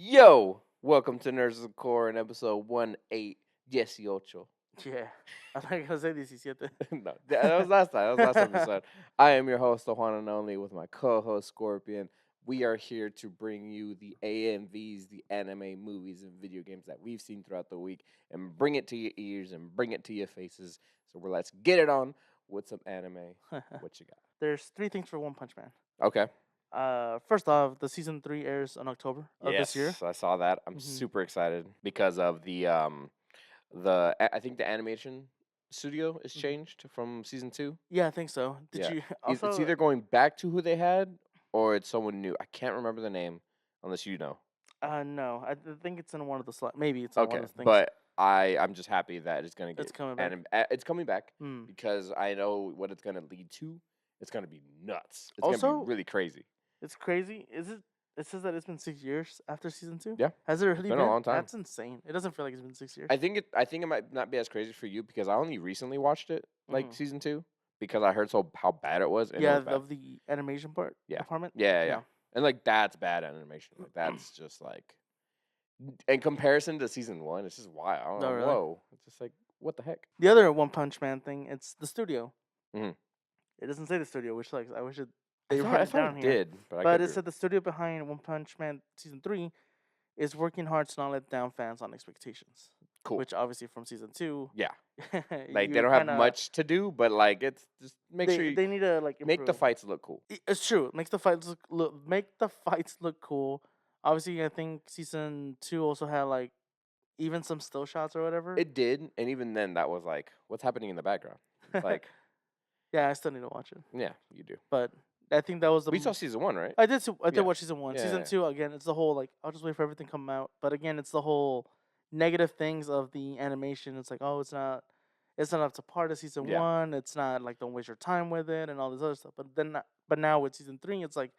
Yo, welcome to Nerds of the Core in episode 18. Yeah. I thought you were going to say 17. No, that was last time. That was last episode. I am your host, the one and only, with my co-host Scorpion. We are here to bring you the AMVs, the anime movies and video games that we've seen throughout the week, and bring it to your ears and bring it to your faces. So let's get it on with some anime. What you got? There's 3 things for One Punch Man. Okay. First off, the season 3 airs in October of this year. Yes, I saw that. I'm super excited because of I think the animation studio is changed from season 2. Yeah, I think so. Did Yeah. you It's also? either going back to who they had or it's someone new. I can't remember the name unless you know. No. I think it's in one of the maybe it's in one Okay, of those things. but I'm just happy that it's gonna get It's coming back. it's coming back Hmm. because I know what it's gonna lead to. It's gonna be nuts. It's gonna Also, be really crazy. it's crazy. Is it? It says that it's been 6 years after season 2. Yeah, Has it really been a long time. That's insane. It doesn't feel like it's been 6 years. I think it might not be as crazy for you because I only recently watched it, like season 2, because I heard how bad it was. And it Yeah, was bad. of the animation part. Yeah. Department. Yeah. And like that's bad animation. Like that's just like in comparison to season 1, it's just wild. No, really? Whoa, it's just like what the heck. The other One Punch Man thing, it's the studio. Mhm. It doesn't say the studio, which sucks. I wish I they thought, wrote I it thought down it here. did, but But it said the studio behind One Punch Man season 3 is working hard to not let down fans on expectations. cool. Which obviously from season 2, Yeah, like you they don't have kinda- much to do, but like it's just make sure you they need to like make the improve. fights look cool. It's true. It makes the fights make the fights look cool. Obviously, I think season 2 also had like even some still shots or whatever. It did, and even then, that was like, what's happening in the background? It's like, yeah, I still need to watch it. yeah, you do. But I think that was the. We saw season 1, right? I did. I did Yeah. watch season 1. Yeah, Season yeah. 2 again. It's the whole like I'll just wait for everything to come out. But again, it's the whole negative things of the animation. It's like it's not up to par to season Yeah. 1. It's not like don't waste your time with it and all this other stuff. But now with season 3, it's like,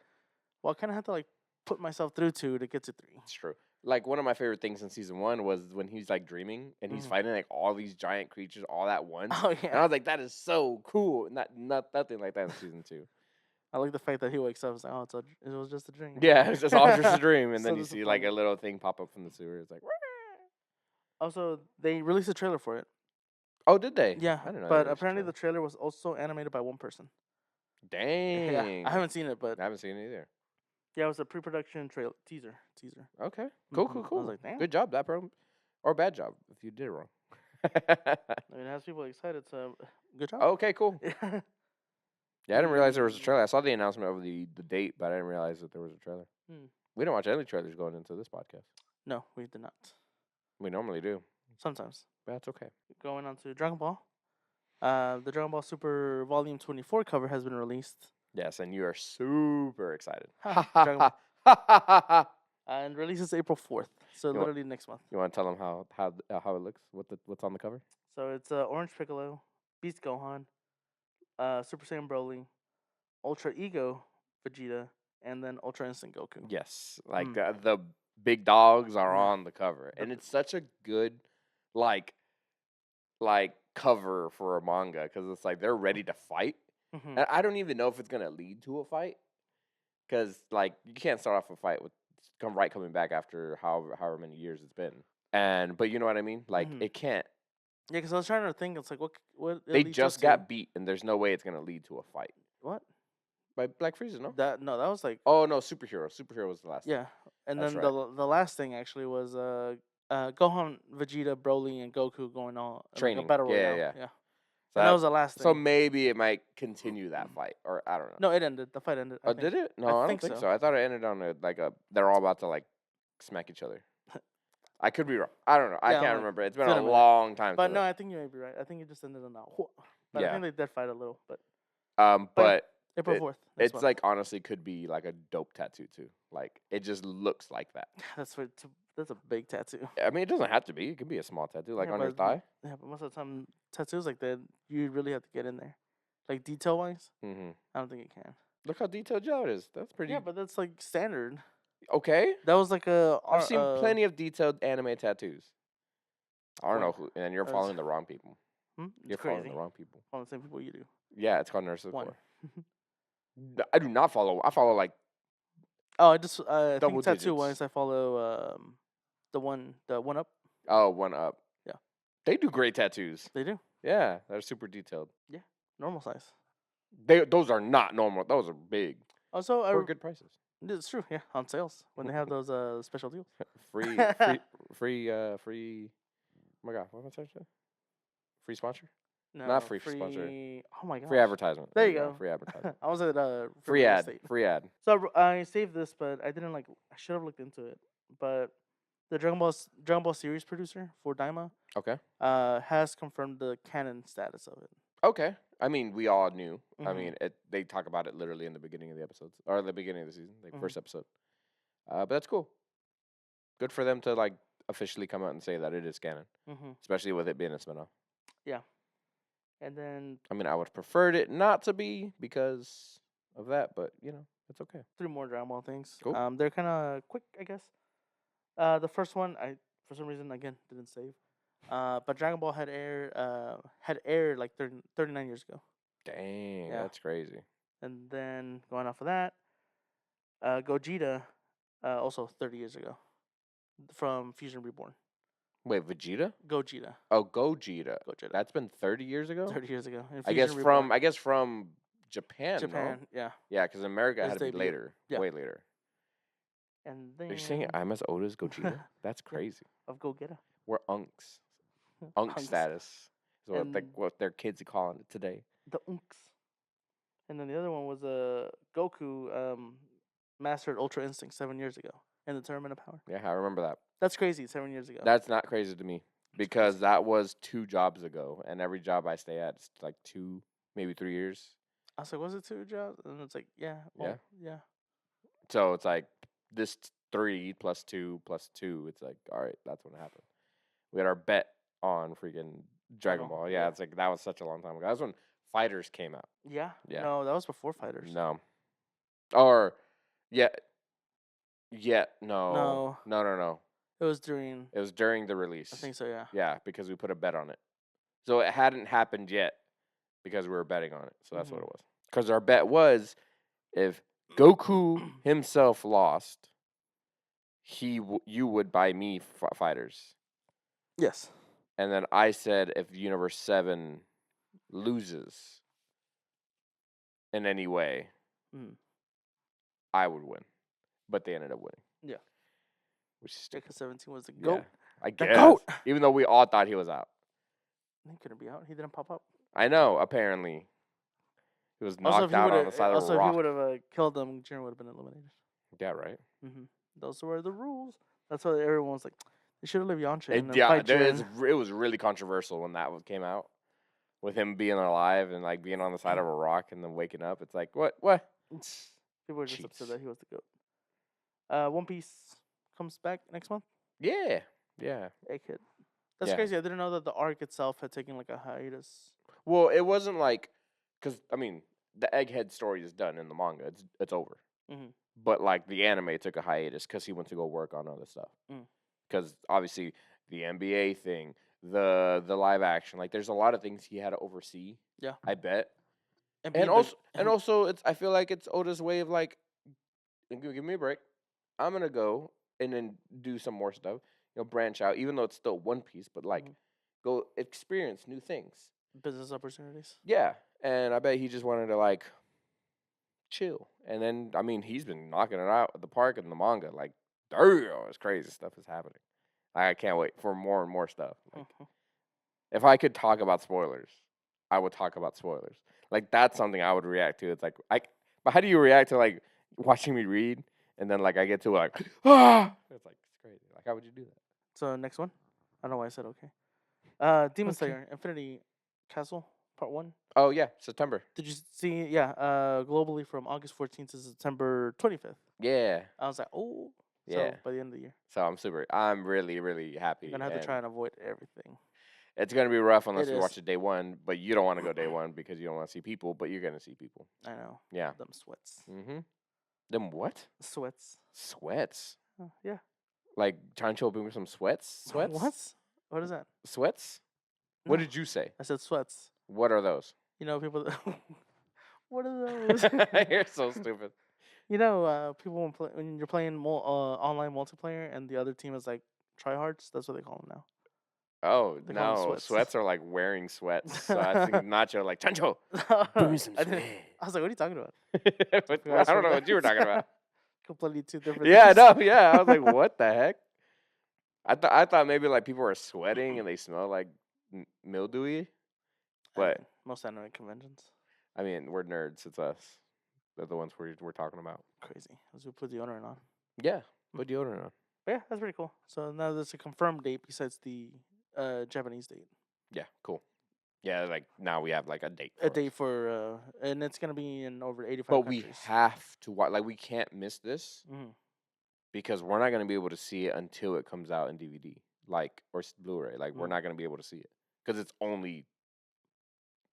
well, I kind of have to like put myself through 2 to get to 3. It's true. Like one of my favorite things in season 1 was when he's like dreaming and he's fighting like all these giant creatures all at once. Oh And I yeah. was like, that is so cool. Nothing like that in season 2. I like the fact that he wakes up and is like, it was just a dream. Yeah, it's just all just a dream, and So then you see like a disappointing. little thing pop up from the sewer. It's like, Also, they released a trailer for it. oh, did they? Yeah, I didn't know. but apparently the trailer was also animated by one person. Dang. Yeah, I haven't seen it, but I haven't seen it either. yeah, it was a pre-production teaser. Okay. Cool. I was like, damn. Good job, that bro. Or bad job if you did it wrong. I mean, it has people excited, so good job. Okay, cool. Yeah. Yeah, I didn't realize there was a trailer. I saw the announcement of the date, but I didn't realize that there was a trailer. Hmm. We don't watch any trailers going into this podcast. No, we did not. We normally do. Sometimes. But that's okay. Going on to Dragon Ball. The Dragon Ball Super Volume 24 cover has been released. Yes, and you are super excited. Dragon Ball. And releases April 4th, so You literally next month. You want to tell them how it looks? What's on the cover? So it's Orange Piccolo, Beast Gohan, Super Saiyan Broly, Ultra Ego Vegeta, and then Ultra Instinct Goku. Yes, like the big dogs are Yeah. on the cover, and it's such a good like cover for a manga because it's like they're ready to fight. Mhm. And I don't even know if it's gonna lead to a fight because like you can't start off a fight with coming back after however many years it's been. But you know what I mean? Like Mhm. it can't. Yeah, because I was trying to think. It's like what it They leads up just to. got beat, and there's no way it's gonna lead to a fight What? by Black Frieza. No. That was like Oh no, superhero. Superhero was the last. yeah, and That's then right. the last thing actually was Gohan, Vegeta, Broly, and Goku going on Training. like a battle Yeah, royale. yeah. Yeah. So And that was the last thing. So maybe it might continue that fight, or I don't know. No, it ended. The fight ended. I Oh, think. did it? No, I don't think think so. so. I thought it ended on they're all about to like smack each other. I could be wrong. I don't know. I Yeah, can't like, remember. It's been been a a minute. long time. But since no, I think you may be right. I think it just ended on that. But Yeah. I think they did fight a little. But but April 4th. next it's month. like honestly could be like a dope tattoo too. Like it just looks like that. that's a big tattoo. I mean, it doesn't have to be. It could be a small tattoo, like Yeah, on your but- thigh. Yeah, but most of the time tattoos like that, you really have to get in there, like detail wise. Mm-hmm. I don't think it can. Look how detailed Joe is. That's pretty. Yeah, but that's like standard. Okay. That was like a. I've seen plenty of detailed anime tattoos. I don't know What? who, and you're That's- following the wrong people. It's You're crazy. following the wrong people. All the same people you do. Yeah, it's called Nurse of the One. Core. I do not follow. I follow like Oh, I just Double think tattoo digits. wise, I follow the one up. Oh, one up. Yeah. They do great tattoos. They do. Yeah, they're super detailed. Yeah, normal size. Those are not normal. Those are big Also, for good prices. it's true. Yeah, on sales when they have those special deals. free. Oh my god, what was I saying? Free sponsor? No, Not free sponsor. Oh my god. Free advertisement. There you go. Free advertisement. I was at Free real ad. estate. Free ad. So I saved this, but I didn't I should have looked into it. But the Dragon Ball series producer for Daima Okay. has confirmed the canon status of it. Okay. I mean, we all knew. I Mhm. mean, they talk about it literally in the beginning of the episodes or the beginning of the season, like Mhm. first episode. But that's cool. Good for them to like officially come out and say that it is canon, especially with it being a spinoff. Yeah. And then I mean, I would have preferred it not to be because of that, but it's okay. 3 more Dragon Ball things. Cool. They're kind of quick, I guess. The first one, I for some reason again didn't save. But Dragon Ball had aired like 39 years ago. Dang, Yeah. that's crazy. And then going off of that, Gogeta, also 30 years ago, from Fusion Reborn. Wait, Vegeta? Gogeta. Oh, Gogeta. Gogeta. That's been 30 years ago? 30 years ago. In I Fusion Reborn. guess from Japan. Japan, No? yeah. Yeah, because America His had to be debut. later. Yeah. Way later. And then Are you saying I'm as old as Gogeta? That's crazy. Of Gogeta. We're unks. Unk Unks. status is what And what their kids are calling it today. the Unks. And then the other one was Goku mastered Ultra Instinct 7 years ago in the Tournament of Power. Yeah, I remember that. That's crazy, 7 years ago. That's not crazy to me because that was 2 jobs ago, and every job I stay at is like 2, maybe 3 years. I was like, was it 2 jobs? And it's like, yeah. Well, yeah. So it's like this 3 plus 2 plus 2. It's like, all right, that's when it happened. We had our bet on freaking Dragon Ball. Yeah, it's like that was such a long time ago. That was when Fighters came out. Yeah? Yeah. No, that was before Fighters. No. Or, no. No. It was during. It was during the release. I think so, yeah. Yeah, because we put a bet on it. So it hadn't happened yet because we were betting on it. So that's what it was. Because our bet was if Goku himself lost, you would buy me Fighters. Yes. And then I said if Universe 7 loses in any way, I would win. But they ended up winning. Yeah. Which is because 17 was the GOAT. I The guess. GOAT! Even though we all thought he was out. He couldn't be out. He didn't pop up. I know, apparently. He was knocked out on the side of a rock. Also, if he would have killed them, Jiren would have been eliminated. Yeah, right? Those were the rules. That's why everyone was like, they should have left Yamcha and fight Jiren. It was really controversial when that came out. With him being alive and like being on the side of a rock and then waking up. It's like, what? People were just upset that he was the GOAT. One Piece comes back next month? Yeah. It could. That's crazy. I didn't know that the arc itself had taken like a hiatus. Well, it wasn't like, because, I mean, the Egghead story is done in the manga. It's over. But like the anime took a hiatus because he went to go work on other stuff. Because obviously the NBA thing, the live action, like there's a lot of things he had to oversee. Yeah, I bet. And also, it's I feel like it's Oda's way of like, give me a break. I'm gonna go and then do some more stuff. Branch out, even though it's still One Piece, but like go experience new things, business opportunities. Yeah, and I bet he just wanted to like chill. And then I mean, he's been knocking it out at the park in the manga. Like, it's crazy stuff is happening. I can't wait for more and more stuff. Like, if I could talk about spoilers, I would talk about spoilers. Like that's something I would react to. It's like but how do you react to like watching me read and then like I get to like It's like it's crazy. Like how would you do that? So next one, I don't know why I said okay. Demon Slayer Infinity Castle Part 1. Oh yeah, September. Did you see? Yeah, globally from August 14th to September 25th. Yeah. I was like, oh. Yeah. So by the end of the year. So I'm really, really happy. I'm gonna have to try and avoid everything. It's gonna be rough unless you watch it day one, but you don't want to go day one because you don't want to see people, but you're gonna see people. I know. Yeah. Them sweats. Them what? Sweats. Sweats. Yeah. Like trying to open with some sweats? Sweats? What? What is that? Sweats? No. What did you say? I said sweats. What are those? People. What are those? You're so stupid. People when you're playing online multiplayer and the other team is like tryhards. That's what they call them now. Oh They call them no, sweats. sweats are like wearing sweats. So I think Nacho like Chancho, bring me some I sweat. was like, what are you talking about? I don't know what you were talking about. Completely two different Yeah, I things. know. Yeah, I was like, what the heck? I thought maybe like people were sweating and they smell like mildewy, but Most anime conventions. I mean, we're nerds. It's us. They're the ones we're talking about. Crazy. As we put deodorant on. Yeah, put deodorant on. But yeah, that's pretty cool. So now there's a confirmed date besides the Japanese date. Yeah, cool. Yeah, like now we have like a date. A date for and it's gonna be in over 85 but countries. we have to watch. Like we can't miss this because we're not gonna be able to see it until it comes out in DVD, like or Blu-ray. Like we're not gonna be able to see it because it's only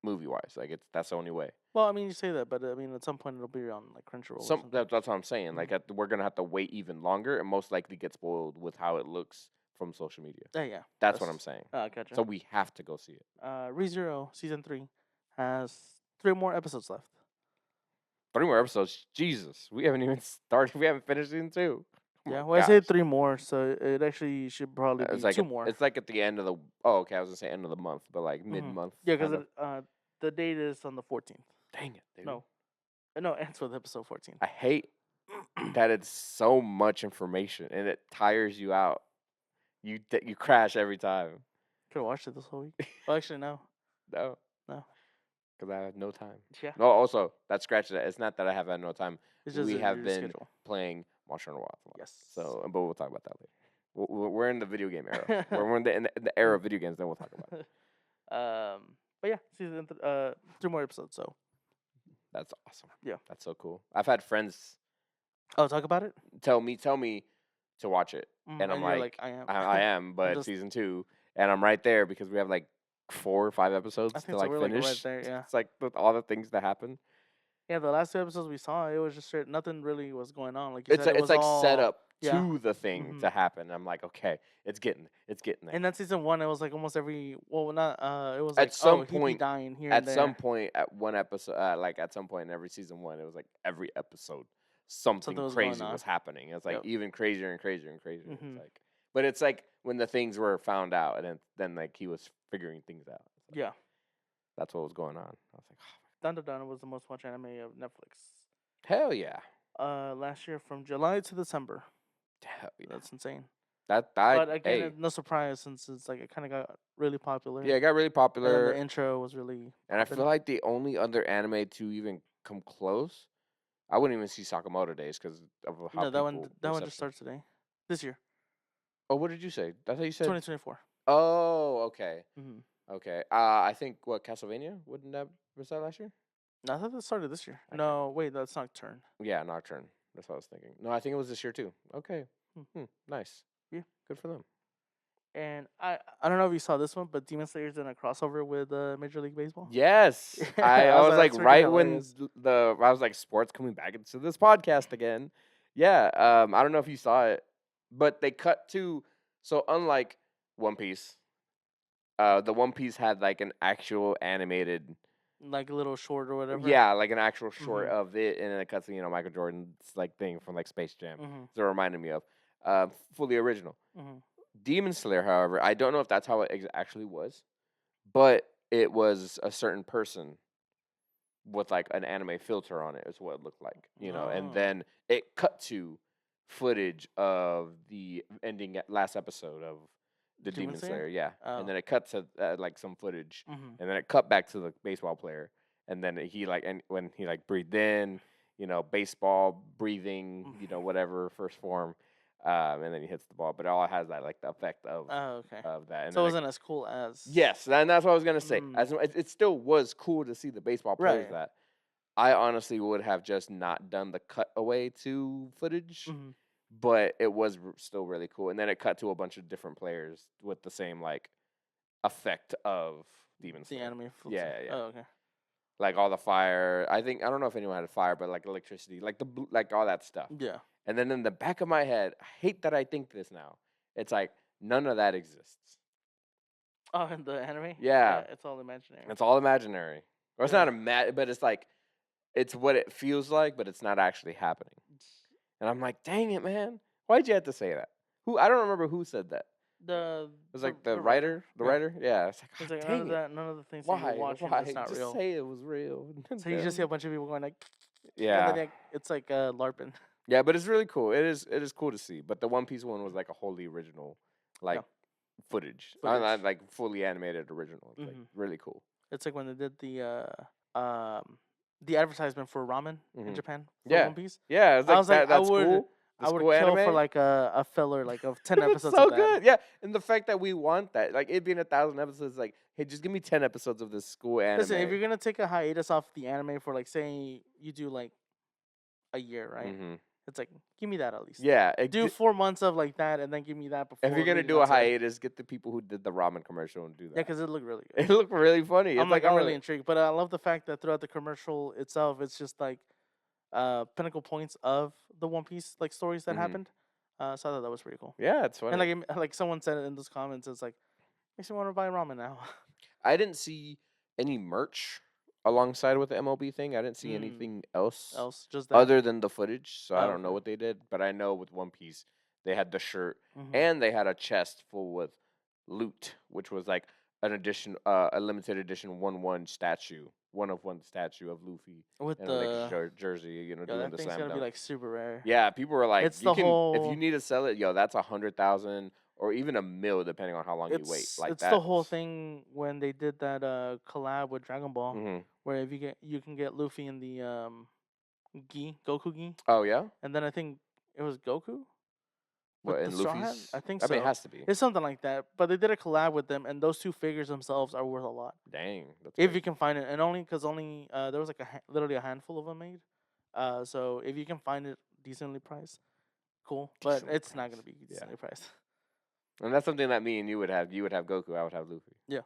movie wise. Like that's the only way. Well, I mean, you say that, but I mean, at some point it'll be on like Crunchyroll. Or something. That's what I'm saying. Like we're gonna have to wait even longer, and most likely get spoiled with how it looks from social media. Yeah. That's what I'm saying. Gotcha. So we have to go see it. ReZero season 3 has 3 more episodes left. 3 more episodes. Jesus, we haven't even started. We haven't finished season 2. Yeah, well, I say 3 more, so it actually should probably be like 2 more. It's like at the end of the. Oh, okay. I was gonna say end of the month, but like mid-month. Yeah, because the date is on the 14th. Dang it, dude. No, ends with episode 14. I hate that it's so much information and it tires you out. You crash every time. Could have watched it this whole week. Well, actually, no. No. No. Because I have no time. Yeah. No, also, that scratches it. It's not that I have had no time. It's just we have been schedule. playing Monster Hunter Wilds. Yes. So, but we'll talk about that later. We're in the video game era. we're in the era of video games. Then we'll talk about it. But yeah, season 3 more episodes. So. That's awesome. Yeah. That's so cool. I've had friends. Oh, talk about it. Tell me to watch it, and I'm like, I am. I am, but season 2, and I'm right there because we have like 4 or 5 episodes to like finish. Right there, yeah. It's like with all the things that happen. Yeah, the last 2 episodes we saw, it was just straight. Nothing really was going on. Like it's like all, set up to the thing to happen. I'm like, okay, it's getting there. And that season 1, it was like almost every. Well, not. It was at like some he'd be dying here. At some point, at one episode, like at some point in every season 1, it was like every episode something crazy was happening. It's like even crazier and crazier and crazier. It's like, but it's like when the things were found out, and then like he was figuring things out. Like, yeah, that's what was going on. I was like, oh. Dun was the most watched anime of Netflix. Hell yeah. Last year from July to December. Hell yeah. That's insane. But again, no surprise since it's like it kind of got really popular. Yeah, it got really popular. And the intro was really. And I feel like the only other anime to even come close, I wouldn't even see Sakamoto Days because of how. No, that one just starts today, this year. Oh, what did you say? That's how you said. 2024. Oh, okay. Mm-hmm. Okay. I think Castlevania was that last year? No, I thought that started this year. Okay. No, wait, that's Nocturne. Yeah, Nocturne. That's what I was thinking. No, I think it was this year too. Okay. Nice. Yeah, good for them. And I don't know if you saw this one, but Demon Slayer's in a crossover with Major League Baseball. Yes, I was like right when I was like sports coming back into this podcast again. Yeah, I don't know if you saw it, but they cut to unlike One Piece, the One Piece had like an actual animated. Like a little short or whatever. Yeah, like an actual short of it, and then it cuts to Michael Jordan's like thing from like Space Jam. So it reminded me of fully original. Demon Slayer, however, I don't know if that's how it actually was, but it was a certain person with like an anime filter on it is what it looked like, and then it cut to footage of the ending last episode of the Demon Slayer, yeah. Oh. And then it cut to like some footage, and then it cut back to the baseball player, and then when he like breathed in, baseball breathing, whatever first form, and then he hits the ball, but it all has that like the effect of of that. And so it wasn't as cool as yes, and that's what I was gonna say. It still was cool to see the baseball players that. I honestly would have just not done the cutaway to footage. But it was still really cool. And then it cut to a bunch of different players with the same, like, effect of Demon Slayer. The anime. Yeah. Oh, okay. Like, all the fire. I don't know if anyone had a fire, but, like, electricity. Like all that stuff. Yeah. And then in the back of my head, I hate that I think this now. It's like, none of that exists. Oh, in the anime? Yeah. It's all imaginary. It's all imaginary. Or it's not but it's like, it's what it feels like, but it's not actually happening. And I'm like, dang it, man. Why'd you have to say that? Who? I don't remember who said that. The It was like the writer. the Yeah. writer. Yeah, it's like, He's God like dang it. none of the things that you're Why? watching is Why? not Just real. say it was real. So you just see a bunch of people going like, and Yeah. then it's like LARPing. Yeah, but it's really cool. It is cool to see. But the One Piece one was like a wholly original, like footage. Not like fully animated original. It's like really cool. It's like when they did the advertisement for ramen in Japan for Yeah. One Piece. Yeah, it's like I was like, that's cool. I would kill for like a filler like of 10 It's episodes so of that. good. Yeah, and the fact that we want that, like it being 1,000 episodes, like, hey, just give me 10 episodes of this school anime. Listen, if you're gonna take a hiatus off the anime for like, say you do like a year, right? It's like, give me that at least. Yeah, do 4 months of like that, and then give me that before. If you're gonna do a hiatus, get the people who did the ramen commercial and do that. Yeah, because it looked really good. It looked really funny. I'm really intrigued, but I love the fact that throughout the commercial itself, it's just like pinnacle points of the One Piece like stories that happened. So I thought that was pretty cool. Yeah, it's funny. And like someone said it in those comments, it's like, makes me want to buy ramen now. I didn't see any merch alongside with the MLB thing. I didn't see anything else just that. other than the footage. So I don't know what they did, but I know with One Piece they had the shirt and they had a chest full with loot, which was like an edition, a limited edition 1/1 statue, 1 of 1 statue of Luffy with in the jersey, doing that the thing's slam gonna dunk. be like super rare. Yeah, people were like, it's the whole. If you need to sell it, that's 100,000 or even $1 million, depending on how long you wait. Like it's the whole thing when they did that collab with Dragon Ball, where if you can get Luffy in the Goku gi. Oh yeah, and then I think it was Goku. What, in Luffy's? I think so. I mean, it has to be. It's something like that. But they did a collab with them, and those two figures themselves are worth a lot. Dang. If you can find it, and only there was like literally a handful of them made. So if you can find it decently priced, cool. But it's not gonna be decently priced. And that's something that me and you would have. You would have Goku. I would have Luffy. Yeah.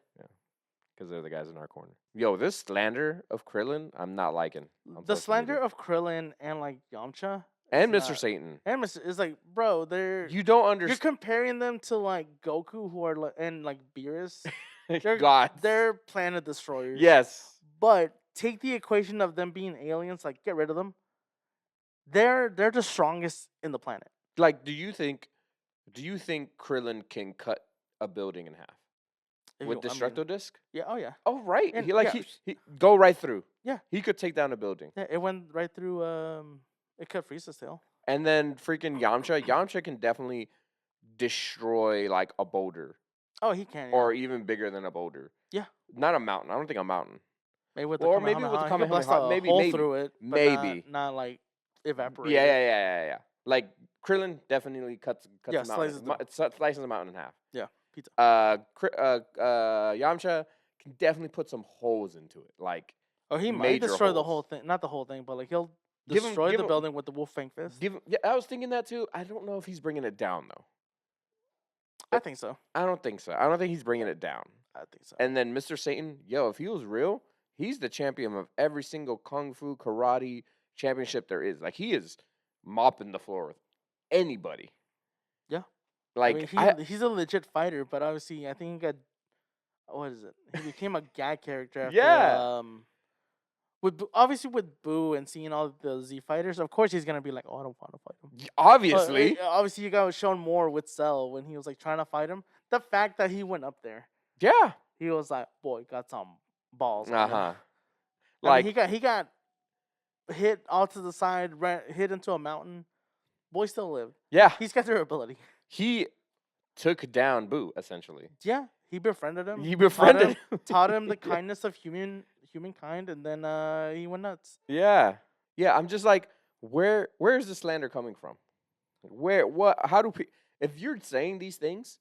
Because they're the guys in our corner. Yo, this slander of Krillin, I'm not liking. The slander of Krillin and like Yamcha. And Mr. Satan. And is like, bro, you don't understand. You're comparing them to like Goku, who are and like Beerus. They're planet destroyers. Yes. But take the equation of them being aliens, like get rid of them. They're the strongest in the planet. Like, do you think Krillin can cut a building in half with Destructo Disc? Yeah. Oh yeah. Oh right. And, he go right through. Yeah. He could take down a building. Yeah. It went right through. It cut Frieza's tail. And then freaking Yamcha can definitely destroy like a boulder. Oh, he can. Or even bigger than a boulder. Yeah. Not a mountain. I don't think a mountain. Maybe with the Kamehameha. Maybe hole through it. Maybe. Not like evaporate. Yeah. Like Krillin definitely cuts a mountain. Slices a mountain in half. Yeah. Pizza. Yamcha can definitely put some holes into it. Like, he might destroy the whole thing. Not the whole thing, but like he'll destroy the building with the Wolf Fang Fist. I was thinking that too. I don't know if he's bringing it down though. I think so. I don't think so. I don't think he's bringing it down. I think so. And then Mr. Satan, if he was real, he's the champion of every single kung fu karate championship there is. Like, he is mopping the floor with anybody. Yeah. Like, he's a legit fighter, but obviously I think he got, what is it? He became a gag character after, obviously with Boo and seeing all the Z fighters, of course he's gonna be like, oh, I don't want to fight him. Obviously. Obviously you got shown more with Cell when he was like trying to fight him. The fact that he went up there. Yeah. He was like, boy, got some balls. Like, he got hit off to the side, hit into a mountain. Boy still lived. Yeah. He's got durability. He took down Boo, essentially. Yeah. He befriended him. Taught him the kindness of humankind, and then he went nuts. Yeah. I'm just like, where is the slander coming from? If you're saying these things,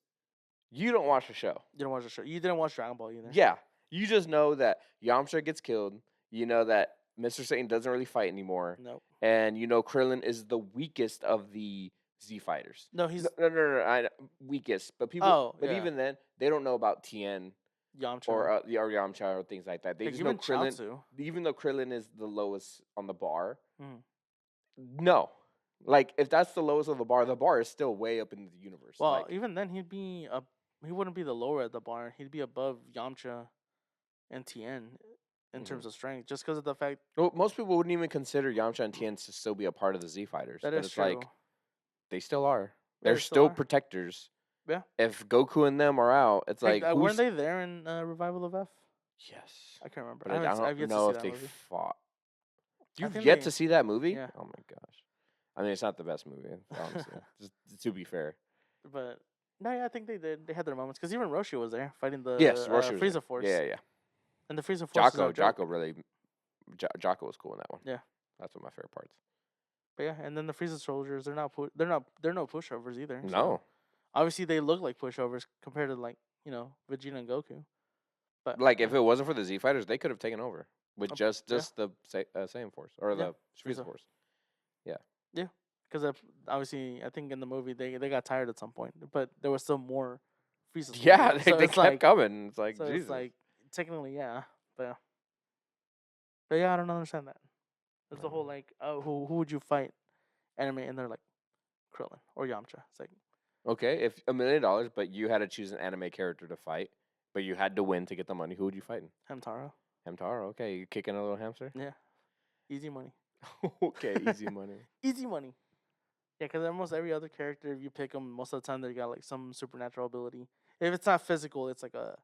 you don't watch the show. You don't watch the show. You didn't watch Dragon Ball either. Yeah. You just know that Yamcha gets killed. You know that Mr. Satan doesn't really fight anymore. Nope. And you know Krillin is the weakest of the Z fighters. No, he's no, weakest. But people, even then, they don't know about Tien, Yamcha, or Yamcha or things like that. They just know Krillin. Chaozu. Even though Krillin is the lowest on the bar, no, like if that's the lowest of the bar is still way up in the universe. Well, like, even then, he wouldn't be the lower at the bar. He'd be above Yamcha and Tien in terms of strength, just because of the fact Well, most people wouldn't even consider Yamcha and Tien to still be a part of the Z Fighters, that but is it's true. like they still are. Yeah, They're they still still are. protectors. Yeah. If Goku and them are out, it's Heck, like weren't who's they there in Revival of F? yes, I can't remember. but I I've don't yet to know see if that they movie. fought. I You've think yet they, to see that movie? yeah. Oh my gosh. I mean, it's not the best movie, honestly. Just to be fair. But no, yeah, I think they did. They had their moments because even Roshi was there fighting the Yes, Roshi was Frieza there. Force. Yeah, yeah. And the Frieza Force is no joke. Jocko really, Jocko was cool in that one. Yeah. That's one of my favorite parts. But yeah, and then the Frieza soldiers, they're no pushovers either. No. So obviously they look like pushovers compared to like Vegeta and Goku. But Like if it wasn't for the Z Fighters, they could have taken over with just yeah. the Saiyan Force or the Frieza Frieza. Force. Yeah, because obviously I think in the movie they got tired at some point, but there was still more Frieza. Yeah, soldiers. they, So they it's kept like coming. It's like so Jesus. it's like technically yeah, but yeah, I don't understand that. There's the whole like who would you fight anime and they're like Krillin or Yamcha. It's like Okay, if $1 million, but you had to choose an anime character to fight, but you had to win to get the money, who would you fight? Hamtaro. Hamtaro. Okay, you kicking a little hamster. Yeah, easy money. Okay, easy money. Easy money. Yeah, because almost every other character, if you pick them, most of the time they got like some supernatural ability. If it's not physical, it's like a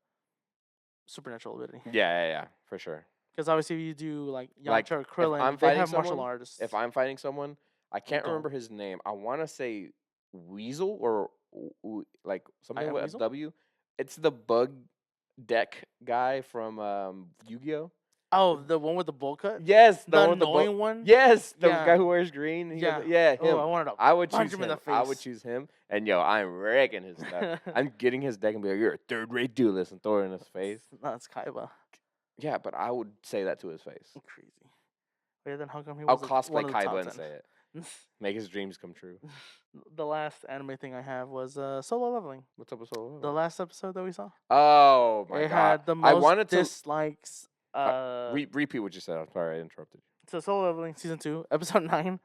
supernatural ability. Yeah, for sure. Because obviously, if you do like Yamcha Like, or if Krillin, I'm they fighting have martial someone, artists. If I'm fighting someone, I can't don't. remember his name. I want to say Weasel or like something am with a Weasel? W. It's the bug deck guy from Yu-Gi-Oh. Oh, the one with the bowl cut? Yes, The one with the annoying one? Yes, the Yeah. guy who wears green. Yeah. Yeah, Oh, him. I wanted to I would punch choose him in the I would face. choose him, and I'm wrecking his stuff. I'm getting his deck and be like, "You're a third-rate duelist," and throw it in his face. No, it's Kaiba. Yeah, but I would say that to his face. Crazy. But yeah, then how come he I'll was cosplay one of the top Kaiba and 10? say it. Make his dreams come true. The last anime thing I have was Solo Leveling. What's up with Solo? The last episode that we saw. Oh my it god! had the most I wanted to dislikes. repeat what you said. I'm sorry, I interrupted you. So Solo Leveling season 2, episode 9,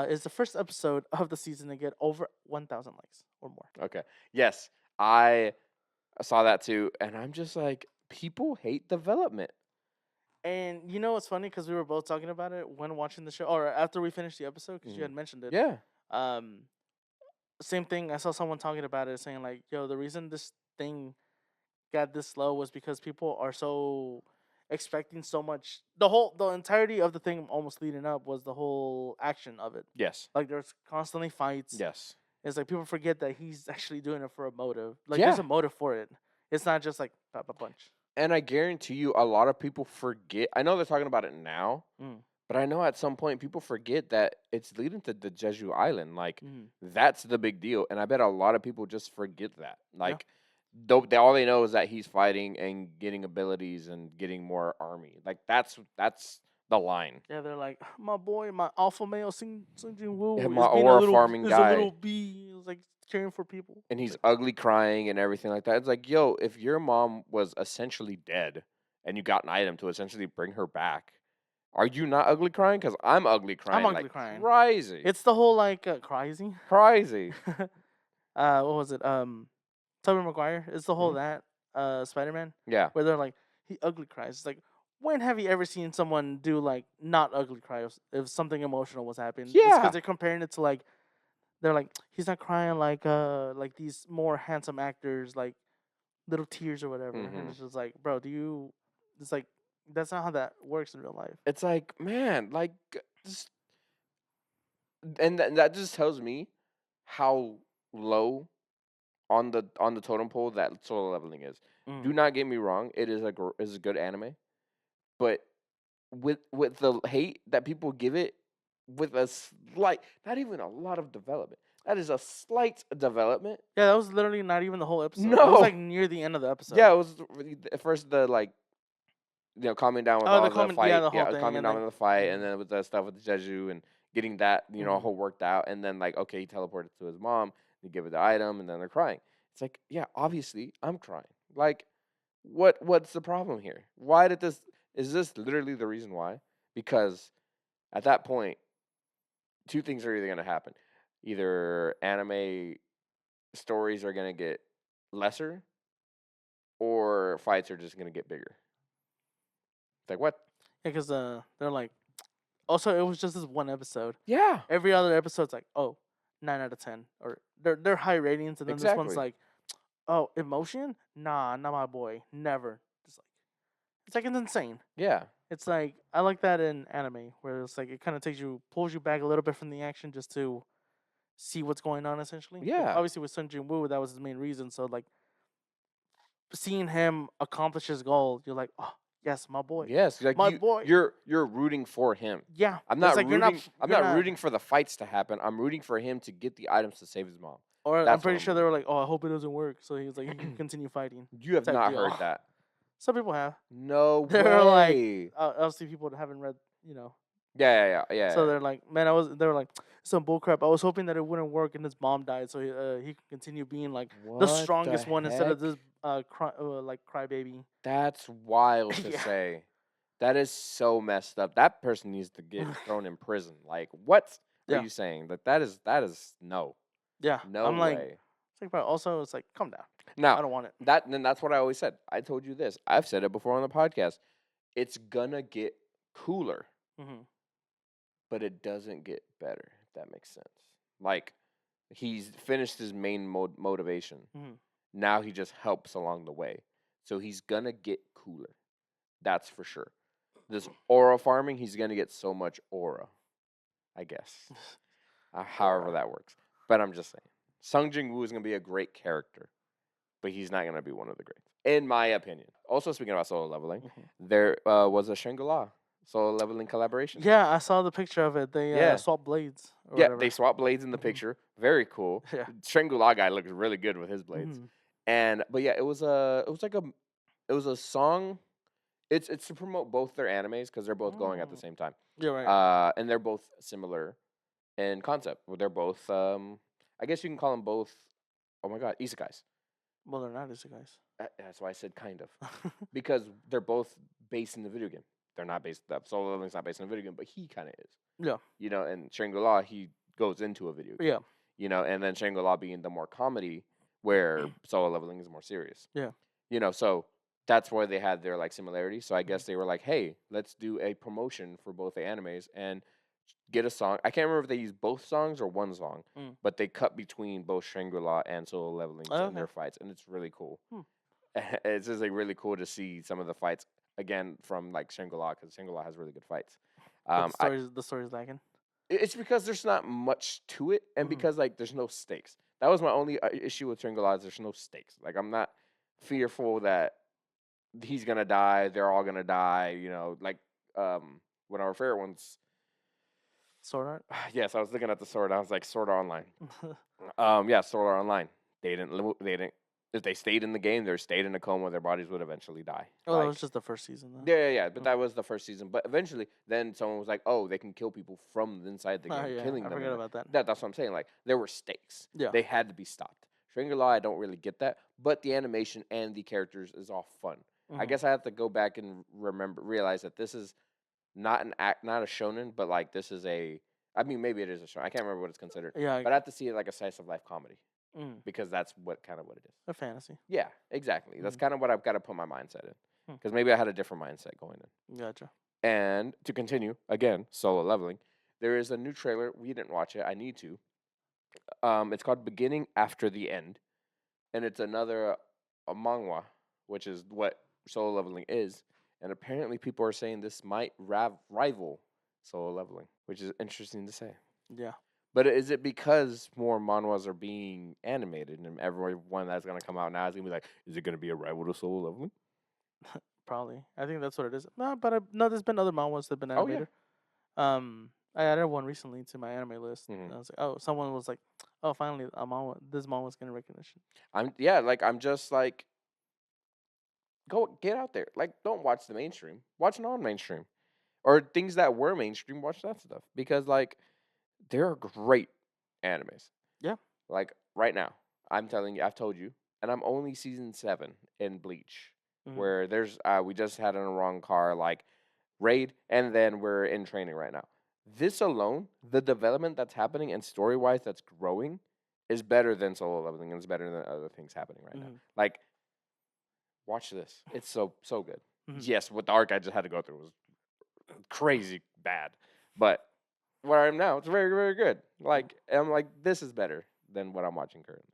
is the first episode of the season to get over 1,000 likes or more. Okay. Yes, I saw that too, and I'm just like, people hate development. And you know what's funny? Because we were both talking about it when watching the show, or after we finished the episode, because you had mentioned it. Yeah. Same thing. I saw someone talking about it, saying like, "Yo, the reason this thing got this low was because people are so expecting so much. The entirety of the thing, almost leading up, was the whole action of it. Yes. Like there's constantly fights. Yes. It's like people forget that he's actually doing it for a motive. Like Yeah. there's a motive for it. It's not just like a punch. And I guarantee you, a lot of people forget. I know they're talking about it now, but I know at some point people forget that it's leading to the Jeju Island. Like that's the big deal, and I bet a lot of people just forget that. Like, all they know is that he's fighting and getting abilities and getting more army. Like that's the line. Yeah, they're like, my boy, my alpha male Sung Jin Woo Yeah, is my being aura farming is guy. a little bee. He's like caring for people. And he's ugly crying and everything like that. It's like, yo, if your mom was essentially dead and you got an item to essentially bring her back, are you not ugly crying? Because I'm ugly crying. I'm ugly like crying. Crazy. It's the whole like crazy. Crazy. What was it? Tobey Maguire. It's the whole that Spider-Man. Yeah. Where they're like, he ugly cries. It's like, when have you ever seen someone do like not ugly cry if something emotional was happening? Yeah. Because they're comparing it to like, they're like, he's not crying like these more handsome actors, like little tears or whatever. And it's just like, bro, it's like, that's not how that works in real life. It's like, man, like, just, and that just tells me how low on the totem pole that Solo Leveling is. Do not get me wrong; it is a good anime, but with the hate that people give it, with a slight, not even a lot of development. That is a slight development. Yeah, that was literally not even the whole episode. No. It was like near the end of the episode. Yeah, it was at first the like, calming down with all the fight. Yeah, the whole thing, calming down with the fight, and then with the stuff with the Jeju and getting that whole worked out, and then like, okay, he teleported to his mom, he give her the item, and then they're crying. It's like, yeah, obviously I'm crying. Like, what's the problem here? Why did this? Is this literally the reason why? Because at that point, two things are either going to happen. Either anime stories are going to get lesser, or fights are just going to get bigger. Like what? Yeah, because they're like, also it was just this one episode. Yeah, Every other episode's like, oh, 9 out of 10, or they're high ratings, and then this one's exactly. like, oh, emotion? Nah, not my boy, never. It's like it's insane. Yeah, It's like I like that in anime where it's like it kind of pulls you back a little bit from the action just to see what's going on essentially. Like yeah. obviously with Sun Jin Woo, that was his main reason. So like seeing him accomplish his goal, you're like, oh yes, Yes, like my boy. you're rooting for him. Yeah, I'm it's not like rooting. I'm you're not not. rooting for the fights to happen. I'm rooting for him to get the items to save his mom. Or I'm That's what pretty I'm sure they rooting were like, oh, I hope it doesn't work. So he was like, he can continue fighting. for. You have Type not deal. heard that. Some people have. No They're like, way. obviously people that haven't read, Yeah. So they're like, man, they were like, some bullcrap. I was hoping that it wouldn't work and his mom died, so he could continue being like the What the strongest one instead of heck? this like crybaby. That's wild to Yeah. say. That is so messed up. That person needs to get thrown in prison. Like, what are Yeah. you saying? That is no. Yeah, No I'm like, way. but also it's like, calm down. I Now, don't want it. that's what I always said. I told you this. I've said it before on the podcast. It's gonna get cooler, Mm-hmm. but it doesn't get better, if that makes sense. Like, he's finished his main motivation. Mm-hmm. Now he just helps along the way. So he's gonna get cooler. That's for sure. This aura farming, he's gonna get so much aura, I guess. However that works. But I'm just saying. Sung Jin Woo is gonna be a great character, but he's not gonna be one of the greats, in my opinion. Also, speaking about solo leveling, there was a Shangri-La solo leveling collaboration. Yeah, I saw the picture of it. They Yeah. swapped blades or Yeah, whatever. they swap blades in the Mhm. picture. Very cool. Yeah. Shangri-La guy looks really good with his blades. Mhm. But yeah, it was a song. It's to promote both their animes because they're both going at the same time. Yeah, right. And they're both similar in concept. Well, they're both I guess you can call them both. Oh my god, isekais. Well, they're not guys. That's why I said kind of, because they're both based in the video game. They're not based. Solo Leveling's not based in a video game, but he kind of is. Yeah. And Shangri-La, he goes into a video game. Yeah. And then Shangri-La being the more comedy, where Solo Leveling is more serious. Yeah. So that's why they had their like similarities. So I guess they were like, hey, let's do a promotion for both the animes and get a song. I can't remember if they used both songs or one song, but they cut between both Shangri-La and Solo Leveling in their fights, and it's really cool. It's just like really cool to see some of the fights again from like Shangri-La, because Shangri-La has really good fights. The story's lacking. It's because there's not much to it, and because like there's no stakes. That was my only issue with Shangri-La. Is there's no stakes. Like I'm not fearful that he's gonna die. They're all gonna die. Like one of our favorite ones. Sword Art. Yes, I was looking at the Sword. I was like Sword Art Online. Yeah, Sword Art Online. They didn't. If they stayed in the game, they stayed in a coma. Their bodies would eventually die. Oh, that was just the first season, though. Yeah. But that was the first season. But eventually, then someone was like, "Oh, they can kill people from inside the game, killing them." I forgot about that. That's what I'm saying. Like there were stakes. Yeah. They had to be stopped. Shangri-La, I don't really get that, but the animation and the characters is all fun. I guess I have to go back and realize that this is not not a shonen, but like this is a. I mean, maybe it is a shonen. I can't remember what it's considered. Yeah. But I have to see it like a slice of life comedy. Because that's what it is. A fantasy. Yeah, exactly. That's kind of what I've got to put my mindset in. Because maybe I had a different mindset going in. Gotcha. And to continue, again, Solo Leveling, there is a new trailer. We didn't watch it. I need to. It's called Beginning After the End. And it's another a manga, which is what Solo Leveling is. And apparently people are saying this might rival Solo Leveling, which is interesting to say. Yeah. But is it because more manhwas are being animated and everyone that's going to come out now is going to be like, is it going to be a rival to Solo Leveling? Probably. I think that's what it is. No, but there's been other manhwas that have been Oh, yeah. animated. I added one recently to my anime list. And I was like, someone was like, oh, finally, this manhwa's getting recognition. I'm just like, go get out there. Like, don't watch the mainstream. Watch non-mainstream. Or things that were mainstream, watch that stuff. Because, like, there are great animes. Yeah. Like, right now, I'm telling you, I've told you, and I'm only season 7 in Bleach, where there's, we just had in a wrong car, like, raid, and then we're in training right now. This alone, the development that's happening and story-wise that's growing is better than Solo Leveling and it's better than other things happening right now. Like, watch this. It's so good. Yes, what the arc I just had to go through was crazy bad. But where I am now, it's very, very good. Like, I'm like, this is better than what I'm watching currently.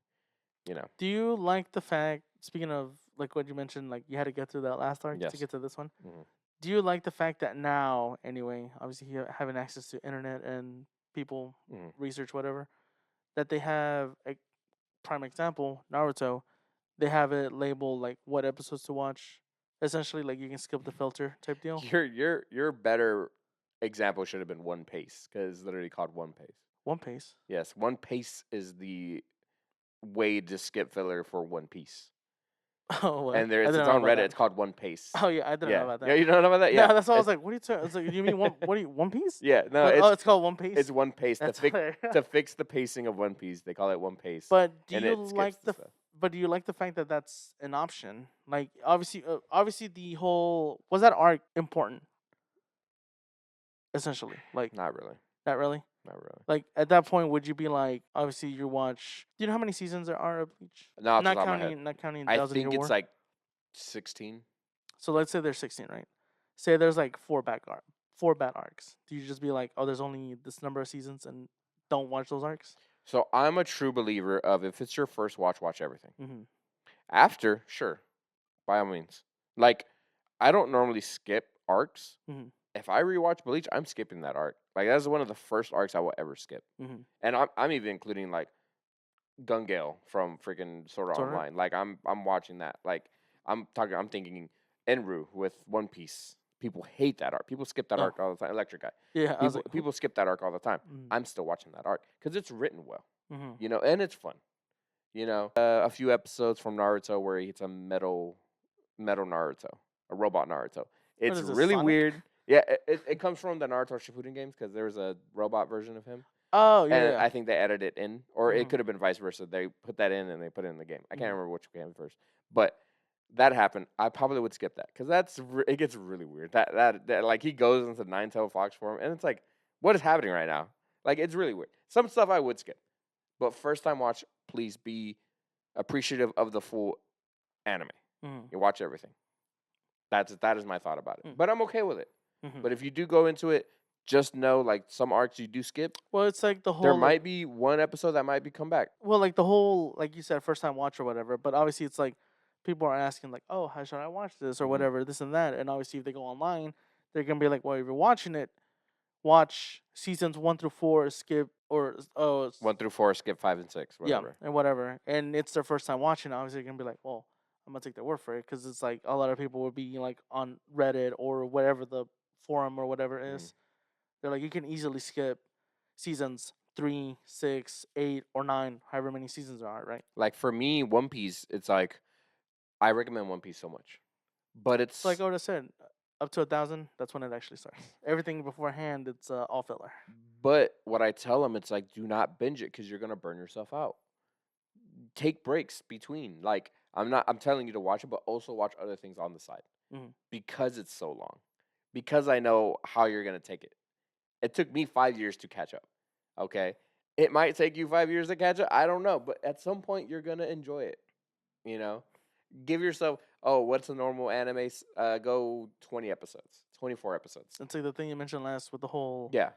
You know? Do you like the fact? Speaking of like what you mentioned, like you had to get through that last arc to Yes. get to this one. Mhm. Do you like the fact that now, anyway, obviously having access to internet and people Mhm. research whatever, that they have a prime example Naruto, they have it labeled like what episodes to watch. Essentially, like you can skip the filter type deal. Your better example should have been One Pace because it's literally called One Pace. One Piece. Yes, One Pace is the way to skip filler for One Piece. Oh, what? And I it's didn't its know on about Reddit. that. It's called One Pace. Oh yeah, I didn't know Yeah, about yeah, that. you don't know about that? No, Yeah, that's why I was like, what are you talking? It's like, you mean one? What do you One Piece? yeah. No, Oh, it's called One Piece. it's One Pace That's to hilarious. fix the pacing of One Piece. They call it One Pace, But do and you it skips like the the? stuff. But do you like the fact that that's an option? Like obviously the whole was that arc important essentially? Like Not really. not really. Not really. Like at that point, would you be like, obviously you watch? Do you know how many seasons there are of Bleach? Not off the top of my head. Not counting I Thousand Year think it's War. like 16. So let's say there's 16, right? Say there's like four bad arcs. Do you just be like, oh, there's only this number of seasons and don't watch those arcs? So I'm a true believer of if it's your first watch, watch everything. Mm-hmm. After, sure, by all means. Like, I don't normally skip arcs. Mhm. If I rewatch Bleach, I'm skipping that arc. Like, that's one of the first arcs I will ever skip. Mm-hmm. And I'm even including like Gun Gale from freaking Sword Art Sword Art? Online. Like, I'm watching that. Like, I'm thinking Enru with One Piece. People hate that arc. People skip that Oh. arc all the time. Electric Guy. Yeah, I was People like, people skip that arc all the time. Mm-hmm. I'm still watching that arc because it's written well. Mm-hmm. You know, and it's fun. You know, a few episodes from Naruto where it's a metal Naruto, a robot Naruto. It's is this, really Sonic? weird. Yeah, it comes from the Naruto Shippuden games because there was a robot version of him, Oh yeah, and yeah. I think they added it in, or it Mhm. could have been vice versa. They put that in and they put it in the game. I can't Mhm. remember which game first, but that happened. I probably would skip that because it gets really weird. That like he goes into Nine-Tailed Fox form, and it's like, what is happening right now? Like it's really weird. Some stuff I would skip, but first time watch, please be appreciative of the full anime. Mhm. You watch everything. That is my thought about it. Mm. But I'm okay with it. Mhm. But if you do go into it, just know like some arcs you do skip. Well, it's like the whole. There like, might be one episode that might be come back. Well, like the whole, like you said, first time watch or whatever. But obviously, it's like people are asking, like, oh, how should I watch this or Mhm. whatever, this and that. And obviously, if they go online, they're gonna be like, well, if you're watching it, watch seasons 1 through 4, skip or 1 through 4, skip 5 and 6, yeah, whatever. and whatever. And it's their first time watching. Obviously, they're gonna be like, well, I'm gonna take their word for it because it's like a lot of people would be like on Reddit or whatever the forum or whatever Mhm. is. They're like, you can easily skip seasons 3, 6, 8, or 9, however many seasons there are, right? Like for me, One Piece, it's like I recommend One Piece so much, but it's So like I would have said, up to 1,000, that's when it actually starts. Everything beforehand, it's all filler. But what I tell them, it's like do not binge it because you're gonna burn yourself out. Take breaks between. Like I'm telling you to watch it, but also watch other things on the side Mhm. because it's so long. Because I know how you're gonna take it. It took me 5 years to catch up. Okay, it might take you 5 years to catch up. I don't know, but at some point you're gonna enjoy it. You know, give yourself. Oh, what's a normal anime? Go 20 episodes, 24 episodes. It's like the thing you mentioned last with the whole. Yeah.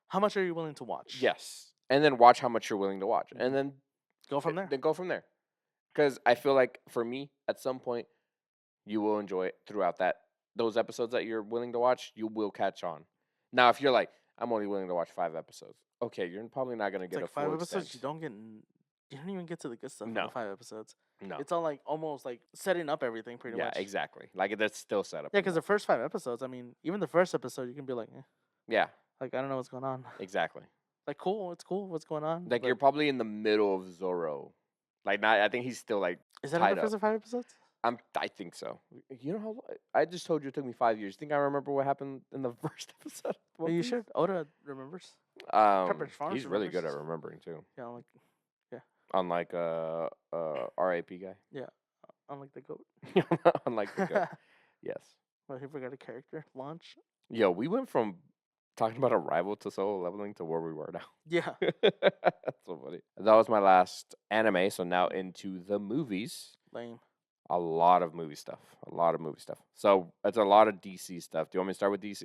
How much are you willing to watch? Yes. And then watch how much you're willing to watch, and then Go from there. Then go from there. Because I feel like for me, at some point, you will enjoy it throughout those episodes that you're willing to watch. You will catch on. Now, if you're like, I'm only willing to watch 5 episodes. Okay, you're probably not gonna It's get like a full 5 episodes. extent. You don't even get to the good stuff in No. the 5 episodes. No. It's all like almost like setting up everything pretty Yeah, much. exactly. Like that's still set up. Yeah, because the first 5 episodes, I mean, even the first episode, you can be like, Yeah, like I don't know what's going on. exactly. Like, cool, it's cool, what's going on? Like but you're probably in the middle of Zoro. Like not. I think he's still like is that in tied the up. first 5 episodes? I think so. You know how I just told you it took me 5 years. Think I remember what happened in the first episode? of One Are you Piece? sure? Oda remembers. Um, Farms he's really good at remembers. remembering too. Yeah, like Unlike RAP guy. unlike the goat. Unlike the goat. Yes. Well, he forgot a character launch. Yo, we went from talking about a rival to solo leveling to where we were now. Yeah. That's so funny. That was my last anime, so now into the movies. Lame. A lot of movie stuff. A lot of movie stuff. So it's a lot of DC stuff. Do you want me to start with DC?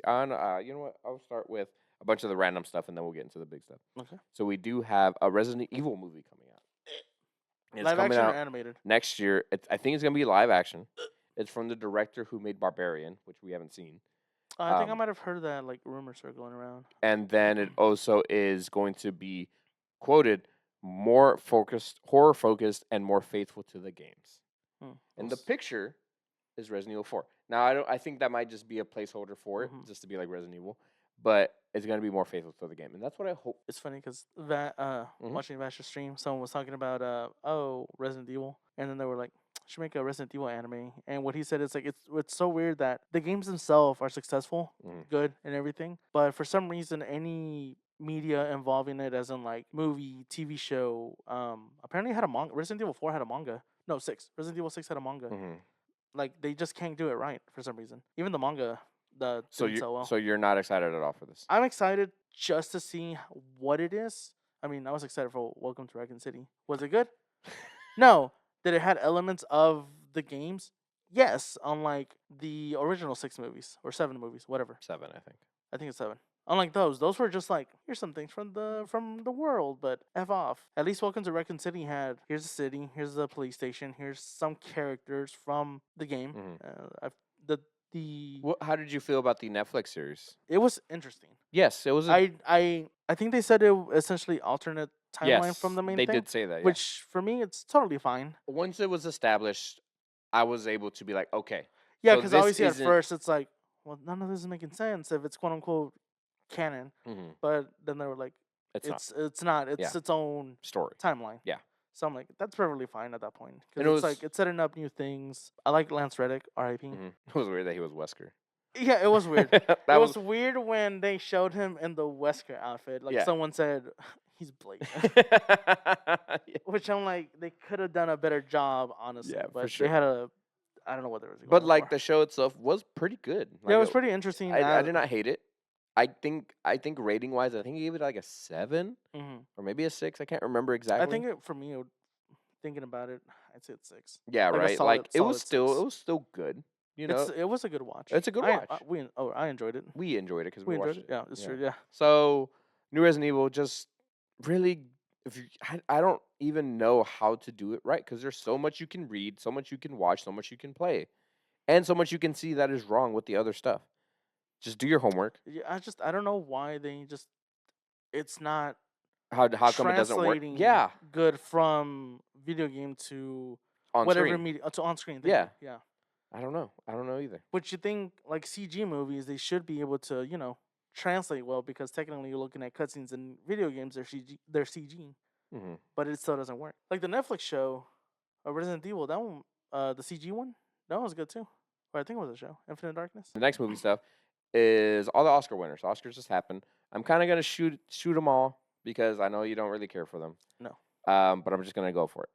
You know what? I'll start with a bunch of the random stuff, and then we'll get into the big stuff. Okay. So we do have a Resident Evil movie coming out. It's Live coming action or out animated? next year. I think it's gonna be live action. It's from the director who made Barbarian, which we haven't seen. I think I might have heard that like rumors are going around. And then it also is going to be quoted more focused, horror focused, and more faithful to the games. And the picture is Resident Evil 4. Now I think that might just be a placeholder for it, just to be like Resident Evil, but it's gonna be more faithful to the game, and that's what I hope. It's funny because watching Vash's stream, someone was talking about Resident Evil, and then they were like, should make a Resident Evil anime. And what he said is like it's so weird that the games themselves are successful, good, and everything, but for some reason any media involving it, as in like movie, TV show, apparently had a manga. Resident Evil 4 had a manga. No, 6. Resident Evil 6 had a manga. Like they just can't do it right for some reason. Even the manga, didn't sell well. So you're not excited at all for this? I'm excited just to see what it is. I mean, I was excited for Welcome to Raccoon City. Was it good? No. Did it had elements of the games? Yes. Unlike the original 6 movies or 7 movies, whatever. 7, I think. I think it's 7. Unlike those were just like, here's some things from the world, but F off. At least Welcome to Raccoon City had, here's the city, here's the police station, here's some characters from the game. How did you feel about the Netflix series? It was interesting. Yes, it was. I think they said it essentially alternate timeline from the main thing. They did say that. Yeah. Which for me, it's totally fine. Once it was established, I was able to be like, okay. Yeah, because obviously at first it's like, well, none of this is making sense if it's quote unquote canon. But then they were like, it's not. It's its own story timeline. Yeah. So I'm like, that's perfectly fine at that point. Because it's like, it's setting up new things. I like Lance Reddick, R.I.P. It was weird that he was Wesker. Yeah, it was weird. It was weird when they showed him in the Wesker outfit. Like someone said, he's Blake. Which I'm like, they could have done a better job, honestly. Yeah, but for sure. they had I don't know what they were going But like for. the show itself was pretty good. Like, yeah, it was pretty interesting. I did not hate it. I think rating wise, I think he gave it like a 7 or maybe a 6. I can't remember exactly. I think for me, thinking about it, I'd say it's 6. Yeah, like right. Solid, it was still good. You know, it was a good watch. It's a good watch. I enjoyed it. We enjoyed it because we watched it. Yeah, it's true. Yeah. So, New Resident Evil, just really, I don't even know how to do it right because there's so much you can read, so much you can watch, so much you can play, and so much you can see that is wrong with the other stuff. Just do your homework. Yeah, I don't know why they just, it's not. How come it doesn't work? Yeah. Good from video game to on whatever screen. media to on screen. Yeah. Yeah. I don't know either. But you think like CG movies, they should be able to, translate well because technically you're looking at cutscenes in video games. They're CG, but it still doesn't work. Like the Netflix show, Resident Evil, that one, the CG one, that one was good too. Or I think it was a show, Infinite Darkness. The next movie stuff is all the Oscar winners. Oscars just happened. I'm kind of gonna shoot them all because I know you don't really care for them. No. But I'm just gonna go for it.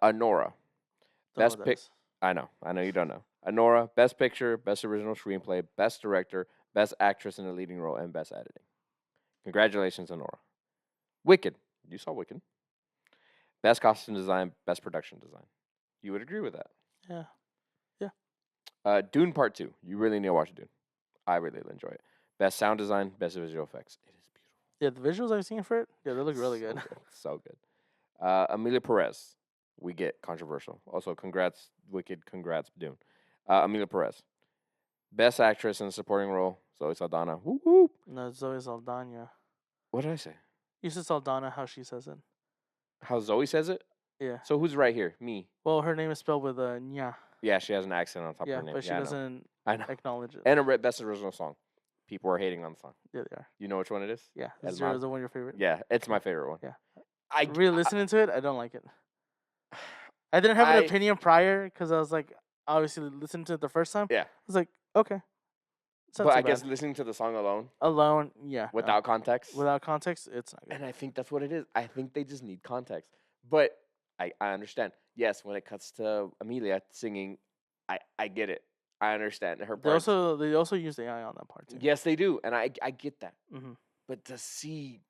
Anora, best pick. I know you don't know. Anora, best picture, best original screenplay, best director, best actress in a leading role, and best editing. Congratulations, Anora. Wicked, you saw Wicked. Best costume design, best production design. You would agree with that? Yeah. Dune Part 2. You really need to watch Dune. I really enjoy it. Best sound design, best visual effects. It is beautiful. Yeah, the visuals I've seen for it, they look really good. So good. Amelia Perez. We get controversial. Also, congrats, Wicked. Congrats, Dune. Amelia Perez. Best actress in a supporting role, Zoe Saldana. Whoop, whoop. No, Zoe Saldana. What did I say? You said Saldana, how she says it. How Zoe says it? Yeah. So who's right here? Me. Well, her name is spelled with a nya. Yeah, she has an accent on top of her name. Yeah, but she doesn't acknowledge it. And a best original song. People are hating on the song. Yeah, they are. You know which one it is? Yeah. Is the one your favorite? Yeah, it's my favorite one. Yeah. Listening to it, I don't like it. I didn't have an opinion prior because I was like, obviously listening to it the first time. Yeah. I was like, okay. But I guess listening to the song alone. Yeah. Without context. Without context, it's not good. And I think that's what it is. I think they just need context. But I understand. Yes, when it cuts to Amelia singing, I get it. I understand her part. They also use AI on that part too. Yes, they do, and I get that. Mm-hmm. But to see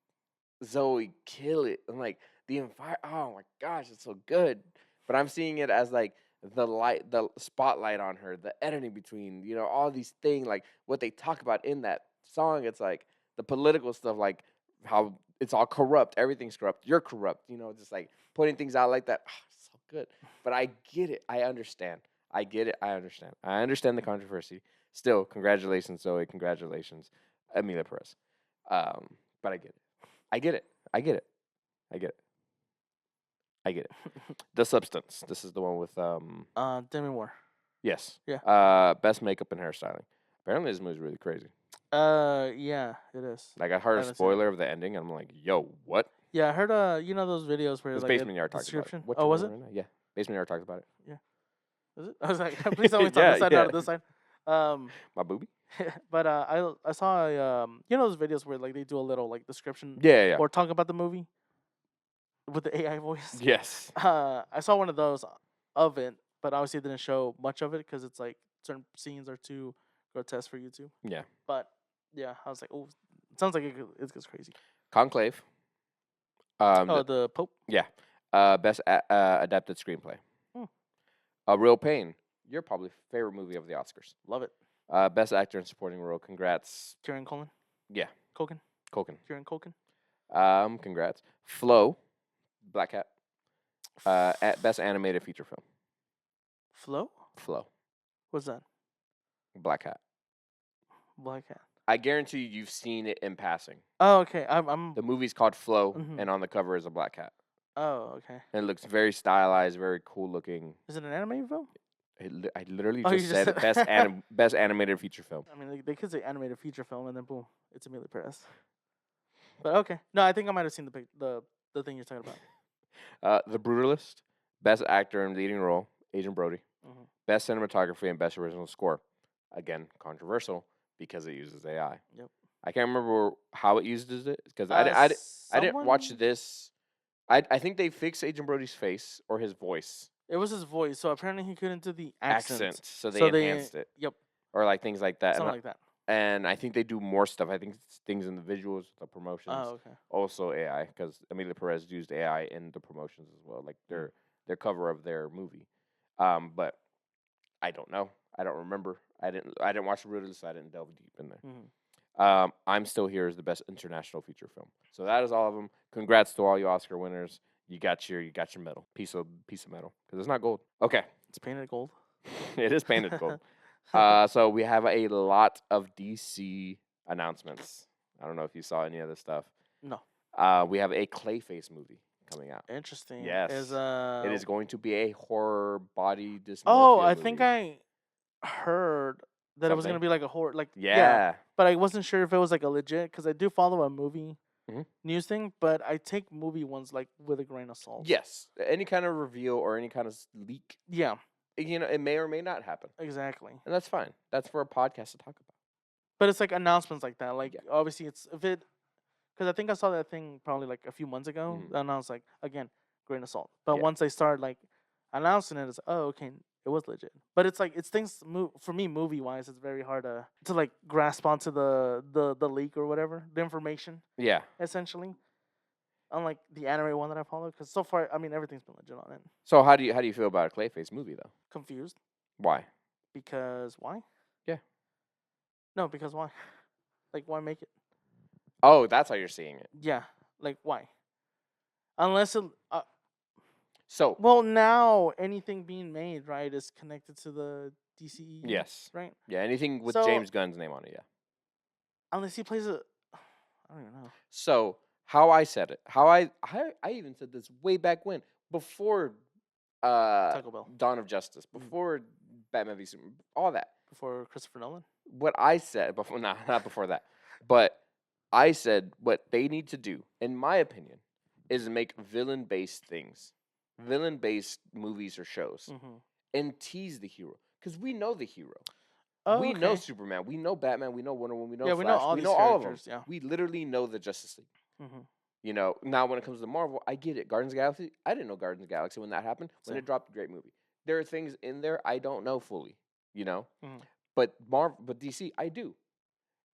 Zoe kill it, I'm like the environment. Oh my gosh, it's so good. But I'm seeing it as like the light, the spotlight on her, the editing between, all these things, like what they talk about in that song. It's like the political stuff, like how it's all corrupt, everything's corrupt, you're corrupt, just like putting things out like that. So good. But I get it. I understand. I get it. I understand. I understand the controversy. Still, congratulations, Zoe. Congratulations, Emilia Perez. But I get it. I get it. I get it. I get it. I get it. The Substance. This is the one with Demi Moore. yes. Yeah. Best makeup and hairstyling. Apparently, this movie's really crazy. Yeah, it is. Like I heard a haven't seen it. spoiler of the ending, and I'm like, yo, what? Yeah, I heard those videos where Because like Basement Yard talked about it. description. What Oh, you was remember it? right now? Yeah, Basement Yard talked about it. Yeah. Was it? I was like, please tell me it's on Yeah, this side, yeah. not on this side. My booby. But I saw those videos where like they do a little like description Yeah. or talk about the movie with the AI voice. Yes. I saw one of those of it, but obviously it didn't show much of it because it's like certain scenes are too grotesque for YouTube. Yeah. But yeah, I was like, oh, it sounds like it gets crazy. Conclave. The Pope. Yeah. Best adapted screenplay. Hmm. A Real Pain. Your probably favorite movie of the Oscars. Love it. Best actor in supporting role. Congrats. Kieran Culkin. Yeah. Culkin. Kieran Culkin. Congrats. Flow. Black Cat. Best animated feature film. Flow. What's that? Black Cat. Black Cat. I guarantee you've seen it in passing. Oh, okay. I'm. The movie's called Flow, Mhm. and on the cover is a black cat. Oh, okay. And it looks very stylized, very cool looking. Is it an animated film? I literally Oh, you just just said said- best animated feature film. I mean, they could say animated feature film, and then boom, it's Emilia Perez. But okay, no, I think I might have seen the thing you're talking about. The Brutalist, best actor in leading role, Agent Brody. Mhm. Best cinematography and best original score. Again, controversial because it uses AI. Yep. I can't remember how it uses it because I didn't watch Someone- this. I think they fixed Agent Brody's face or his voice It was his voice, so apparently he couldn't do the accent. so they So enhanced it Yep, or like things like that. something like that. And I think they do more stuff. I think it's things in the visuals, the promotions, Oh, okay. also AI because Emilia Perez used AI in the promotions as well, like their cover of their movie. But I don't know. I don't remember. I didn't watch Brutalist, so I didn't delve deep in there. Mhm. I'm Still Here is the best international feature film. So that is all of them. Congrats to all you Oscar winners. You got your medal, piece of metal, because it's not gold. Okay, It's painted gold. it is painted gold. So we have a lot of DC announcements. I don't know if you saw any of this stuff. No. We have a Clayface movie coming out. Interesting. Yes. It is going to be a horror body dysmorphia. Oh, I movie. think I heard that it was Something? gonna be like a horror, like Yeah. but I wasn't sure if it was like a legit because I do follow a movie Mhm. news thing, but I take movie ones like with a grain of salt. Yes. Any kind of reveal or any kind of leak, Yeah, it may or may not happen, exactly. and that's fine. That's for a podcast to talk about. But it's like announcements like that. Like Yeah. obviously, it's if it because I think I saw that thing probably like a few months ago, Mhm. and I was like, again, grain of salt. But Yeah. once they start like announcing it, it's oh okay, it was legit. But it's like it's things for me movie wise, it's very hard to like grasp onto the leak or whatever the information Yeah. essentially. Unlike the anime one that I follow, because so far I mean everything's been legit on it. So how do you feel about a Clayface movie though? Confused Why? because why? Yeah. No, because why? Like why make it? Oh, that's how you're seeing it. Yeah, like why? Unless it. So Well, now anything being made, right, is connected to the DCEU. yes. Right? Yeah, anything with So- James Gunn's name on it, yeah. Unless he plays a. I don't even know. So how I said it, how I even said this way back when, before Taco Bell. Dawn of Justice, Mhm. before Batman v Superman, all that. Before Christopher Nolan? What I said before, not before that, but I said what they need to do, in my opinion, is make villain-based things, villain-based movies or shows, Mm-hmm. and tease the hero, because we know the hero. Oh, We know okay. Superman, we know Batman, we know Wonder Woman, we know Yeah, Flash, we know all we these know all of them. characters, yeah. We literally know the Justice League. Mm-hmm. Now when it comes to Marvel, I get it. Guardians of the Galaxy, I didn't know Guardians of the Galaxy when that happened. When Same. it dropped, great movie. There are things in there I don't know fully, Mhm. but DC, I do.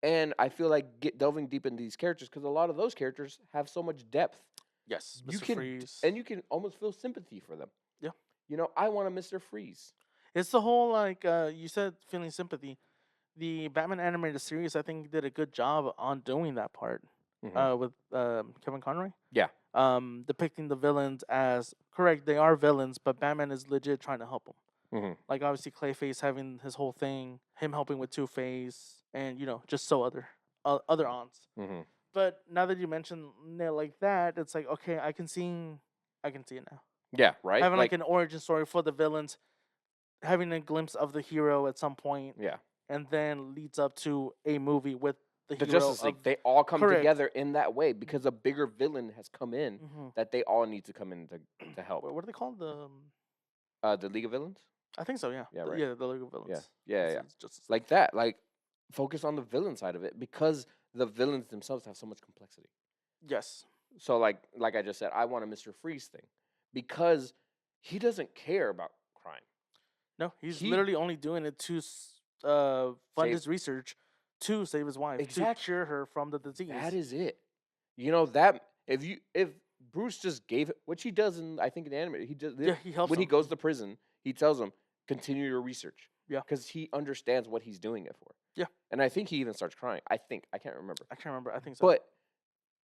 And I feel like delving deep into these characters, because a lot of those characters have so much depth. Yes. You Mr. can Freeze. and you can almost feel sympathy for them. Yeah. I want a Mr. Freeze. It's the whole like you said, feeling sympathy. The Batman animated series, I think, did a good job on doing that part. With Kevin Conroy. Yeah. Depicting the villains as correct. They are villains, but Batman is legit trying to help them. Like obviously Clayface having his whole thing, him helping with Two-Face, and just so other aunts. But now that you mention it like that, it's like okay, I can see it now. Yeah, right. Having like an origin story for the villains, having a glimpse of the hero at some point, yeah, and then leads up to a movie with the hero Justice League. of They all come correct. together in that way because a bigger villain has come in that they all need to come in to help. What are they called? The League of Villains. I think so. Yeah. Yeah. Right. Yeah. The League of Villains. Yeah. It's Justice League. Like that. Like focus on the villain side of it because the villains themselves have so much complexity. Yes. So like I just said, I want a Mr. Freeze thing because he doesn't care about crime. No, he's literally only doing it to fund his research to save his wife, to cure her from the disease. That is it. That if Bruce just gave it, which he does in I think in the anime, he helps when he goes to prison, he tells him continue your research. Yeah, because he understands what he's doing it for. Yeah, and I think he even starts crying. I can't remember. I think so. But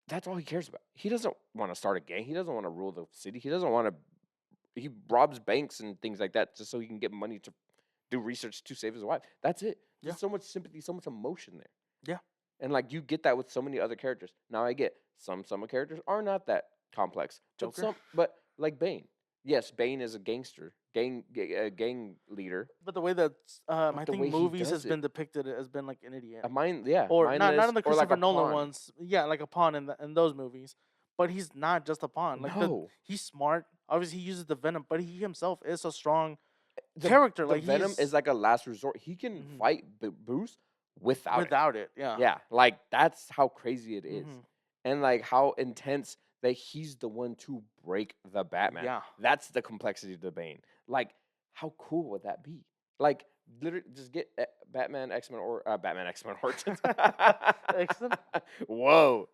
that's all he cares about. He doesn't want to start a gang. He doesn't want to rule the city. He doesn't want to. He robs banks and things like that just so he can get money to do research to save his wife. That's it. There's so much sympathy, so much emotion there. Yeah. And like you get that with so many other characters. Now I get some characters are not that complex. Joker. But like Bane. Yes, Bane is a gangster, gang leader. But the way that I think movies has been depicted has been like an idiot. Or not in the Christopher Nolan ones. Yeah, like a pawn in those movies. But he's not just a pawn. Like he's smart. Obviously, he uses the venom, but he himself is a strong character. The venom is like a last resort. He can fight Bruce without it. Yeah. Yeah, like that's how crazy it is, and like how intense that he's the one to break the Batman. Yeah, that's the complexity of the Bane. Like, how cool would that be? Like, literally, just get Batman X-Men or Batman X-Men Origins. X-Men? Whoa.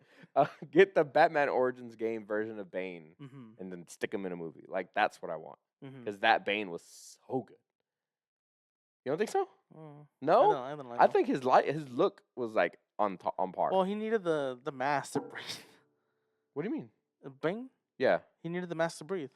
Get the Batman Origins game version of Bane and then stick him in a movie. Like, that's what I want. Because that Bane was so good. You don't think so? No? I don't like I think his look was like on par. Well, he needed the mask to breathe. What do you mean? Bane? Yeah. He needed the mask to breathe.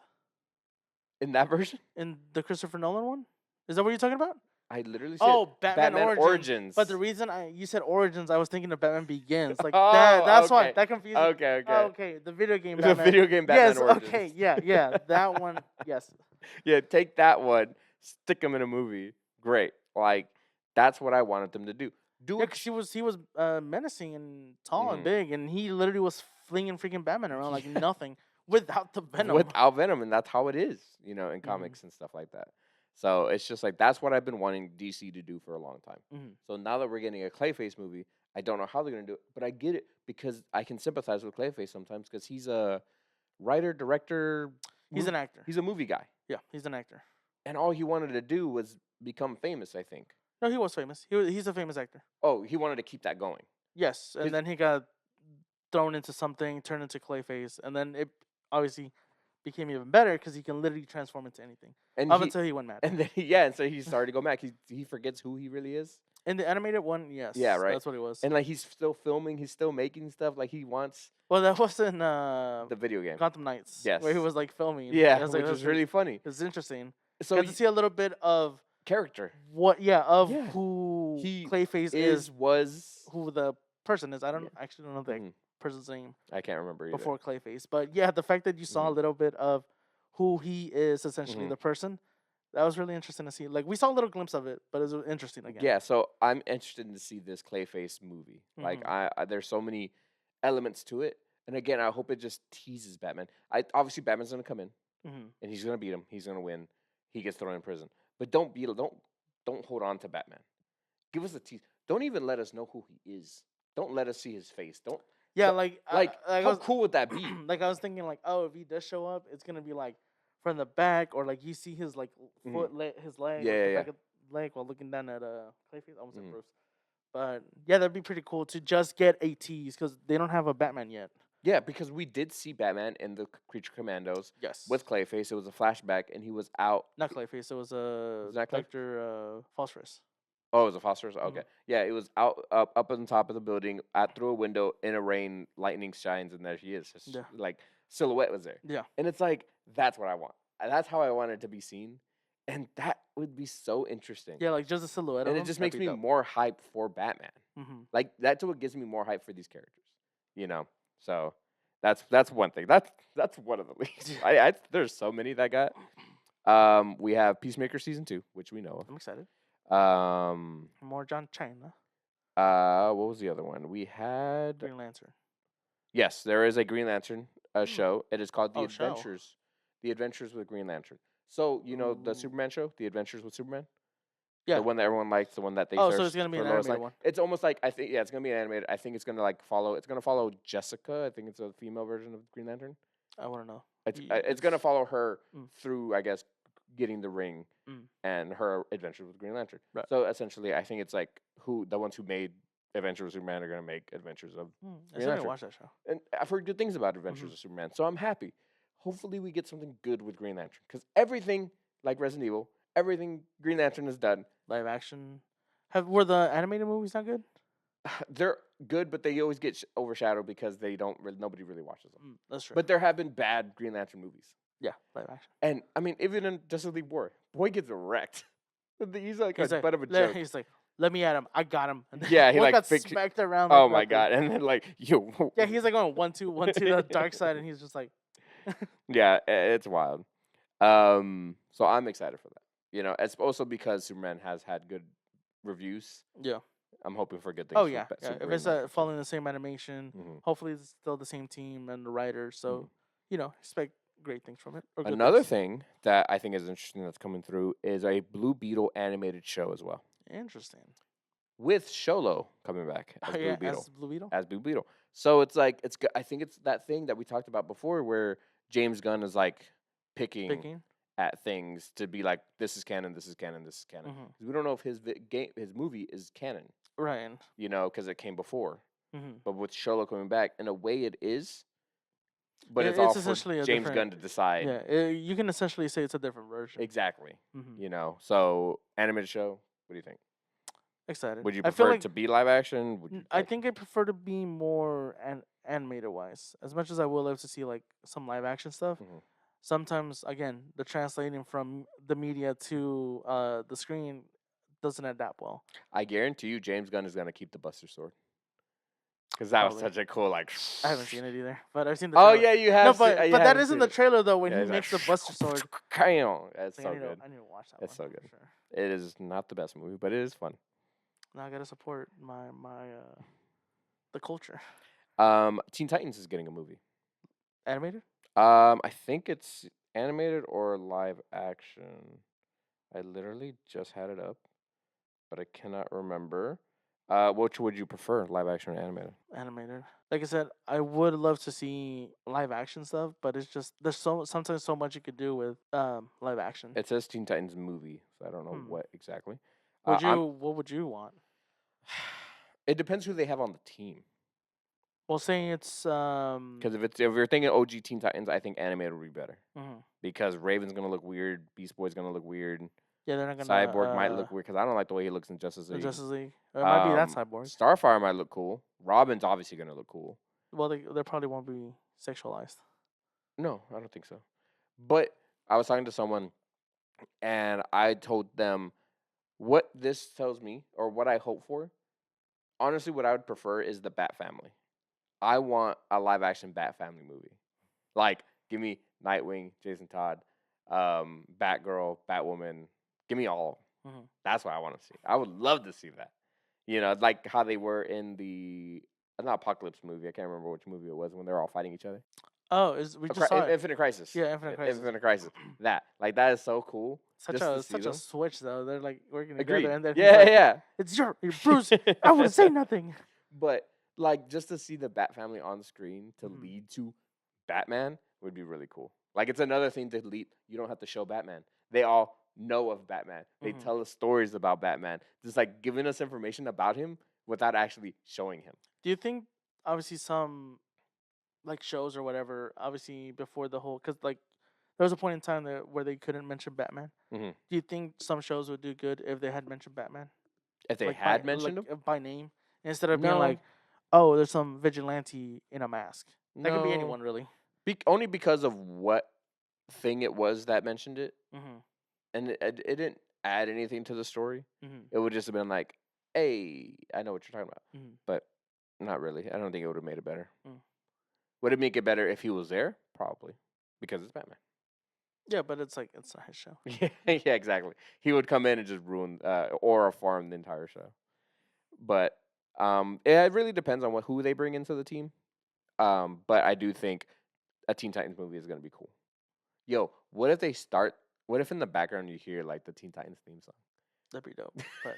In that version? In the Christopher Nolan one? Is that what you're talking about? I literally said Batman Origins. But the reason you said Origins, I was thinking of Batman Begins. Like that's why that confused me. Okay. Okay, the video game Batman. The video game Batman Origins. Okay, yeah, that one, yes. Yeah, take that one, stick him in a movie. Great. Like, that's what I wanted them to do. Because he was menacing and tall and big, and he literally was flinging freaking Batman around like nothing without the venom. Without venom, and that's how it is, in comics and stuff like that. So it's just like that's what I've been wanting DC to do for a long time. So now that we're getting a Clayface movie, I don't know how they're gonna do it, but I get it because I can sympathize with Clayface sometimes because he's a writer, director. He's an actor. He's a movie guy. Yeah, he's an actor. And all he wanted to do was become famous, I think. No, he was famous. He's a famous actor. Oh, he wanted to keep that going. Yes, and then he got thrown into something, turned into Clayface, and then it obviously became even better because he can literally transform into anything. And until he went mad. And then and so he started to go mad. He forgets who he really is. In the animated one, yes. Yeah, right. That's what it was. And like he's still filming, he's still making stuff. Like he wants. Well, that was in the video game Gotham Knights. Yes, where he was like filming. Yeah, which was really funny. It's interesting. So you got to see a little bit of character. Who Clayface was who the person is. I don't actually don't know the person's name. I can't remember either. Before Clayface, but yeah, the fact that you saw a little bit of who he is, essentially the person, that was really interesting to see. Like we saw a little glimpse of it, but it was interesting again. Yeah, so I'm interested to see this Clayface movie. Like I there's so many elements to it, and again, I hope it just teases Batman. Obviously Batman's gonna come in, and he's gonna beat him. He's gonna win. He gets thrown in prison, but don't hold on to Batman. Give us a tease. Don't even let us know who he is. Don't let us see his face. Don't. Yeah, how cool would that be? Like I was thinking, like, oh, if he does show up, it's gonna be like from the back, or like you see his like foot, his leg, back of leg while looking down at Clayface. I almost said Bruce, but yeah, that'd be pretty cool to just get a tease because they don't have a Batman yet. Yeah, because we did see Batman in the Creature Commandos Yes. with Clayface. It was a flashback, and he was out. Not Clayface. It was a Was that Clay? Doctor Phosphorus. Oh, it was a phosphorus. Mhm. Okay, yeah, it was out up on top of the building, out through a window in a rain. Lightning shines, and there she is. Just Yeah. like silhouette was there, Yeah. and it's like that's what I want. That's how I want it to be seen, and that would be so interesting. Yeah, like just a silhouette And of it him. just That'd makes be me dope. more hyped for Batman. Mm-hmm. Like that's what gives me more hype for these characters. You know, so that's one thing. That's one of the least. There's so many that got. We have Peacemaker season 2, which we know I'm excited. of. More John China. What was the other one? We had Green Lantern. yes, there is a Green Lantern show. It is called Oh, show. The Adventures with Green Lantern. So you know the Ooh. Superman show, The Adventures with Superman. Yeah. The one that everyone likes, the one that they Oh, search so it's gonna be for an Lois animated Lane. one. It's almost like I think it's gonna be animated. I think it's gonna like follow. It's gonna follow Jessica. I think it's a female version of Green Lantern. I want to know. It's gonna follow her Mm. through, I guess, getting the ring Mm. and her adventures with Green Lantern. Right. So essentially, I think it's like the ones who made Adventures with Superman are gonna make Adventures of I Green still didn't Lantern. watch that show. And I've heard good things about Adventures Mhm. of Superman, so I'm happy. Hopefully, we get something good with Green Lantern because everything like Resident Evil, everything Green Lantern has done. Live action. Were the animated movies not good? They're good, but they always get overshadowed because they don't. Nobody really watches them. That's true. But there have been bad Green Lantern movies, yeah, live action. and I mean, even in Justice League War, boy gets wrecked. He's like He's a like, butt of a joke. he's like, let me at him. I got him. And then Yeah, he one like got fix- smacked around. Oh like my nothing. god! And then like yo. Yeah, he's like going 1-2, 1-2 to the dark side, and he's just like, Yeah, it's wild. So I'm excited for that. You know, it's also because Superman has had good reviews. yeah. I'm hoping for good things. Oh for yeah, yeah. If Superman it's Lantern, so. following the same animation, Mhm. hopefully it's still the same team and the writers. So expect great things from it. Or good Another things. thing that I think is interesting that's coming through is a Blue Beetle animated show as well, Interesting. with Sholo coming back as Blue Beetle. As Blue Beetle. As Blue Beetle. So it's like I think it's that thing that we talked about before, where James Gunn is like picking at things to be like, this is canon, this is canon, this is canon. Mhm. 'Cause we don't know if his movie is canon, Right. you know, because it came before. Mm-hmm. But with Sholo coming back, in a way, it is. But It's it's all for essentially a James different- Gunn to decide. Yeah, you can essentially say it's a different version. Exactly. Mhm. You know, so animated show. What do you think? Excited. Would you I feel prefer like it to be live action? Would you I think I prefer to be more animated wise. As much as I would love to see like some live action stuff, Mhm. sometimes again the translating from the media to the screen doesn't adapt well. I guarantee you, James Gunn is gonna keep the Buster Sword. Because that was Probably. such a cool like. I haven't seen it either, but I've seen the. Oh trailer. yeah, you No, have. but that is in the trailer though when Yeah, he he's makes like, the Buster Sword. That's Like, so good. I need to watch that. It's one so for good. Sure. It is not the best movie, but it is fun. Now I gotta support my the culture. Teen Titans is getting a movie. Animated. I think it's animated or live action. I literally just had it up, but I cannot remember. Which would you prefer, live action or animated? Animated. Like I said, I would love to see live action stuff, but it's just there's sometimes so much you could do with live action. It says Teen Titans movie, so I don't know Hmm. what exactly. What would you want? It depends who they have on the team. Well, saying it's Because if you're thinking OG Teen Titans, I think animated would be better. mhm. Because Raven's gonna look weird, Beast Boy's gonna look weird, Yeah, they're not gonna Cyborg might look weird because I don't like the way he looks in Justice the League. Justice League. Or it might be that Cyborg. Starfire might look cool. Robin's obviously gonna look cool. Well, they probably won't be sexualized. No, I don't think so. But I was talking to someone, and I told them what this tells me, or what I hope for. Honestly, what I would prefer is the Bat Family. I want a live action Bat Family movie. Like, give me Nightwing, Jason Todd, Batgirl, Batwoman. Give me all. Mhm. That's what I want to see. I would love to see that. You know, like how they were in the not Apocalypse movie. I can't remember which movie it was when they were all fighting each other. Oh, we just saw it. Infinite Crisis. Yeah, Infinite Crisis. Infinite Crisis. That is so cool. Such a switch though. They're like working Agreed. together, and then Yeah. it's your Bruce. I wouldn't say nothing. But like just to see the Bat Family on the screen to Mhm. lead to Batman would be really cool. Like it's another thing to lead. You don't have to show Batman. They all know of Batman. They Mhm. tell us stories about Batman. Just like giving us information about him without actually showing him. Do you think obviously some like shows or whatever. Obviously, before the whole, because like there was a point in time there where they couldn't mention Batman. Hmm. Do you think some shows would do good if they had mentioned Batman, If they like by had mentioned him, by name, instead of being no, like, oh, there's some vigilante in a mask. That could be no, anyone really. only because of what thing it was that mentioned it, Mm-hmm. and it didn't add anything to the story. Mm-hmm. It would just have been like, hey, I know what you're talking about, Mm-hmm. but not really. I don't think it would have made it better. Mm. Would it make it better if he was there? Probably, because it's Batman. Yeah, but it's like it's not his show. Yeah, yeah, exactly. He would come in and just ruin or farm the entire show. But it really depends on who they bring into the team. But I do think a Teen Titans movie is gonna be cool. Yo, what if they start? What if in the background you hear like the Teen Titans theme song? That'd be dope. But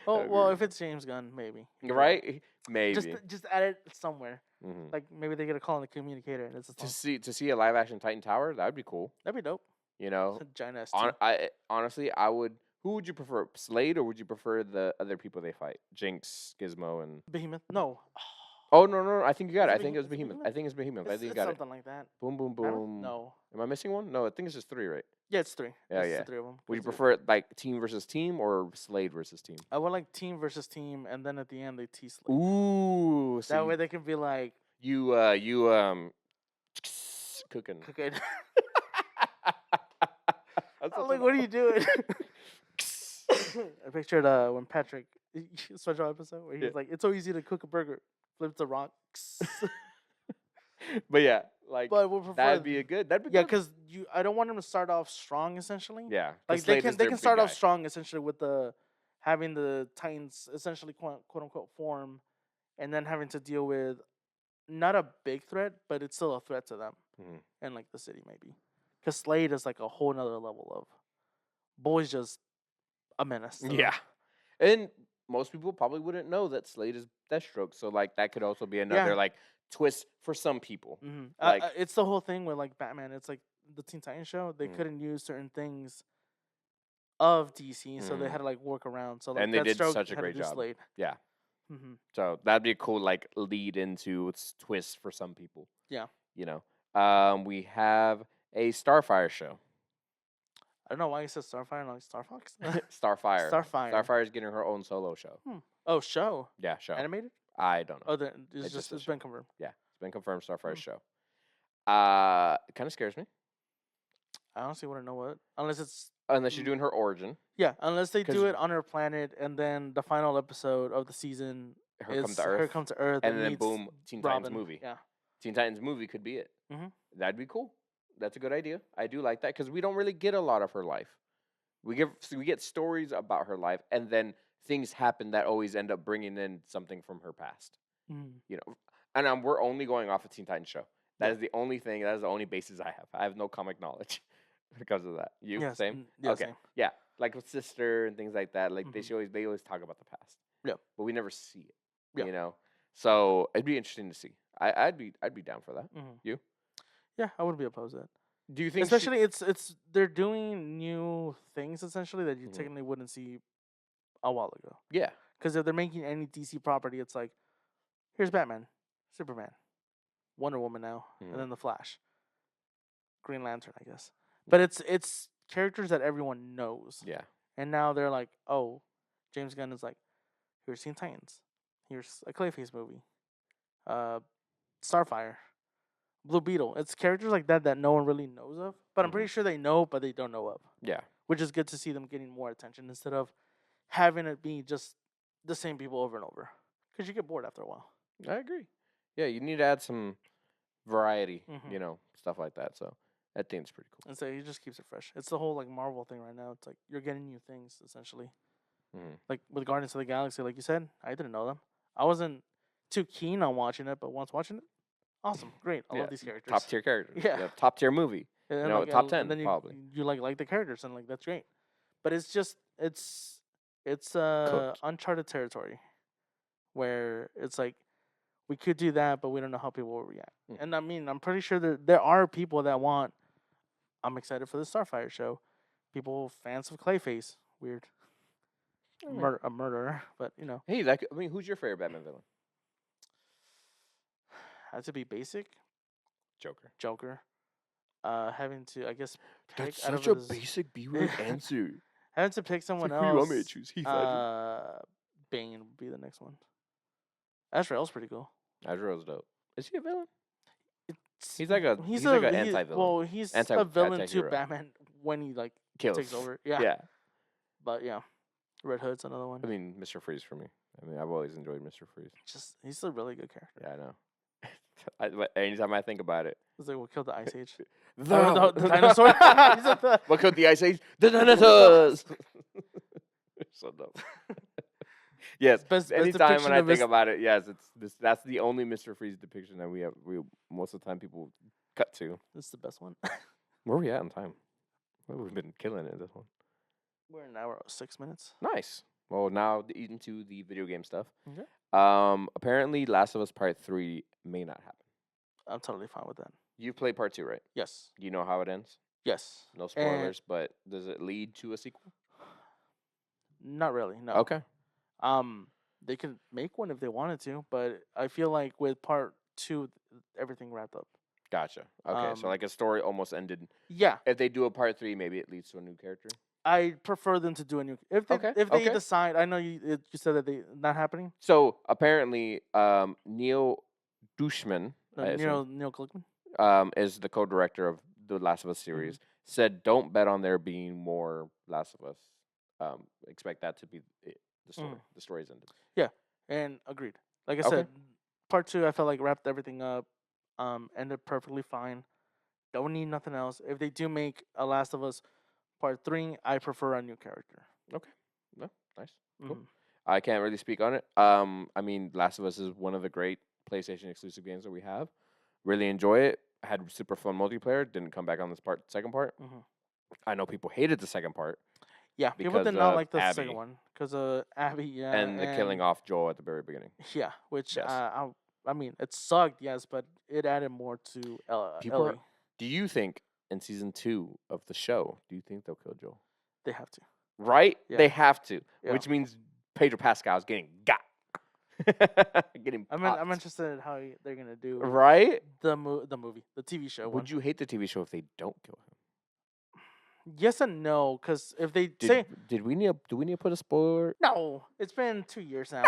That'd be well, really if it's James Gunn, maybe cool. you're right. Right? Maybe. Just add it somewhere. Hmm. Like maybe they get a call on the communicator and it's a song. To see a live action Titan Tower, that would be cool. That'd be dope. You know, Giant ass T. honestly, I would. Who would you prefer, Slade, or would you prefer the other people they fight, Jinx, Gizmo, and? Behemoth. No. Oh no! I think you got it. Is I think it was is it Behemoth. Behemoth? I think it's Behemoth. I think you It's got it. something like that. Boom, boom, Mammoth? boom. No. Am I missing one? No, I think it's just 3, right? Yeah, it's 3. Yeah, It's yeah. the 3 of them. Would you prefer it like team versus team or Slade versus team? I would like team versus team, and then at the end they tease. Ooh, so That way they can be like, you cooking. okay. That's I'm such like, an- what are you doing? I pictured when Patrick, SpongeBob episode where he Yeah. was like, it's so easy to cook a burger. Flips the rock. But yeah, like But we prefer that'd be good. yeah, good. because I don't want him to start off strong. Essentially, Yeah, 'cause like Slade is they their can big start off guy. strong essentially with the having the Titans essentially quote unquote form, and then having to deal with not a big threat, but it's still a threat to them Mhm. and like the city maybe, because Slade is like a whole nother level of boy's just a menace. to them. Yeah, and most people probably wouldn't know that Slade is Deathstroke, so like that could also be another Yeah. like twist for some people. Mm-hmm. Like- It's the whole thing with like Batman. It's like the Teen Titans show. They Mhm. couldn't use certain things of DC, so they Mhm. had to like work around. So like And they did Deathstroke such a had to great do job. Slade. Yeah, Mm-hmm. so that'd be a cool like lead into twist for some people. Yeah. You know, we have a Starfire show. I don't know why you said Starfire, not like Star Fox. Starfire. Starfire. Starfire is getting her own solo show. Oh, show Yeah, show. animated. I don't know. Oh, then It's it's just a it's show. been confirmed. Yeah, it's been confirmed. Starfire's Hmm. show. It kind of scares me I honestly wouldn't know what unless it's unless you're doing her origin. unless they 'Cause- do it on her planet and then the final episode of the season Her is come to her Earth, come to Earth and then meets boom, Teen Robin. Titans movie. Yeah. Teen Titans movie could be it. Mhm. That'd be cool. That's a good idea. I do like that because we don't really get a lot of her life. We get stories about her life, and then things happen that always end up bringing in something from her past. Mm. You know, and we're only going off a Teen Titans show. That Yeah. is the only thing. That is the only basis I have. I have no comic knowledge because of that. You Yes, same? yeah, Okay. same. Yeah, like with Sister and things like that. Like Mhm. they always talk about the past. Yeah. But we never see it. Yeah. You know, so it'd be interesting to see. I'd be down for that. Mhm. You? Yeah, I wouldn't be opposed to that. Do you think? Especially it's they're doing new things essentially that you Mhm. technically wouldn't see a while ago. Yeah. Because if they're making any DC property, it's like here's Batman, Superman, Wonder Woman now, Mhm. and then the Flash, Green Lantern, I guess. But it's characters that everyone knows. Yeah. And now they're like, oh, James Gunn is like, here's Teen Titans, here's a Clayface movie, Starfire, Blue Beetle. It's characters like that that no one really knows of, but I'm pretty sure they know, but they don't know of. Yeah. Which is good to see them getting more attention instead of having it be just the same people over and over. Because you get bored after a while. I agree. Yeah, you need to add some variety. Mhm. You know, stuff like that. So that thing's pretty cool. And so it just keeps it fresh. It's the whole like Marvel thing right now. It's like you're getting new things essentially. Mhm. Like with Guardians of the Galaxy, like you said, I didn't know them. I wasn't too keen on watching it, but once watching it, awesome, great. I Yeah, love these characters. Top tier characters. Yeah. Top tier movie. And you then, know, like, top and 10 then you, probably. You like the characters and like that's great. But it's just it's Cooked. uncharted territory where it's like we could do that, but we don't know how people will react. Mm. And I mean, I'm pretty sure there are people that want. I'm excited for the Starfire show. People fans of Clayface, weird, I mean, a murderer, but you know. hey, who's your favorite Batman villain? had to be basic. Joker. Joker. Having to, I guess, pick That's out such of a his, basic B-word answer. having to pick It's someone like, who you want me to else. choose? Heath Ledger. Bane would be the next one. Azrael's pretty cool. Azrael's dope. Is he a villain? It's, He's like a he's like an he- anti-villain. Well, he's a villain to Anti-hero. Batman when he like Kills. takes over. Yeah. Yeah. But yeah, Red Hood's another one. I mean, Mr. Freeze for me. I mean, I've always enjoyed Mr. Freeze. Just he's a really good character. Yeah, I know. But anytime I think about it, It's like what killed the Ice Age? the dinosaur. He's at the- What killed the Ice Age? The dinosaurs. So dumb. Yes. Best Anytime depiction when I of think Mr. about it, yes, it's this. That's the only Mr. Freeze depiction that we have. We most of the time people cut to. This is the best one. Where are we at in time? Well, we've been killing it. This one. We're an hour 6 minutes. Nice. Well, now into the video game stuff. Okay. Apparently, Last of Us Part 3 may not happen. I'm totally fine with that. You've played Part 2, right? Yes. Do you know how it ends? Yes. No spoilers, but does it lead to a sequel? Not really. No. Okay. They could make one if they wanted to, but I feel like with part 2, everything wrapped up. Gotcha. Okay, so like a story almost ended. Yeah. If they do a Part 3, maybe it leads to a new character. I prefer them to do a new. If they decide, I know you said that they not happening. So apparently, Neil Druckmann, Neil Gluckman, is the co-director of the Last of Us series. Said, "Don't bet on there being more Last of Us. Expect that to be the story. The story's ended." Yeah, and agreed. Like I said, part 2, I felt like wrapped everything up. Ended perfectly fine. Don't need nothing else. If they do make a Last of Us Part 3, I prefer a new character. Okay. No, nice. Cool. I can't really speak on it. I mean, Last of Us is one of the great PlayStation exclusive games that we have. Really enjoy it. Had super fun multiplayer. Didn't come back on this second part. I know people hated the second part. Yeah, people did not like the Abby. second one because of Abby. Yeah, and the killing off Joel at the very beginning. Yeah, which Yes. I mean, it sucked, yes, but it added more to Ellie. Do you think in season 2 of the show, do you think they'll kill Joel? They have to. Right? Yeah. They have to, Yeah. which means Pedro Pascal's getting got. Getting I'm popped. interested in how they're gonna do Right? the movie, the TV show. Would you hate the TV show if they don't kill him? Yes and no, because if they Do we need to put a spoiler? no, it's been 2 years now.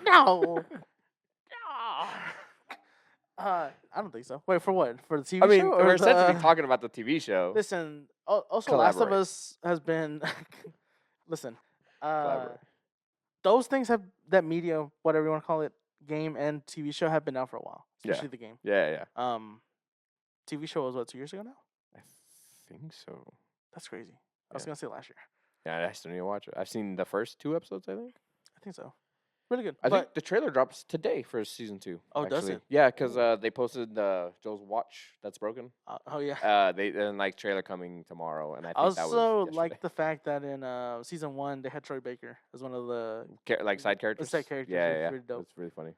No. I don't think so. Wait, for what? For the TV I mean, show? we're essentially talking about the TV show. Listen, also Last of Collaborate. Us has been listen. Collaborate. Those things have that media, whatever you want to call it, game and TV show have been out for a while. Especially the game. Yeah. TV show was what, 2 years ago now? I think so. That's crazy. I was gonna say last year. Yeah, I still need to watch it. I've seen the first 2 episodes, I think. I think so. Really good. I think the trailer drops today for season 2. Oh, does it? Yeah, because they posted Joel's watch that's broken. Oh yeah. They like trailer coming tomorrow, and I think I that was also yesterday. like the fact that in season 1 they had Troy Baker as one of the like side characters. side characters. Yeah, It's yeah. really dope. It's really funny.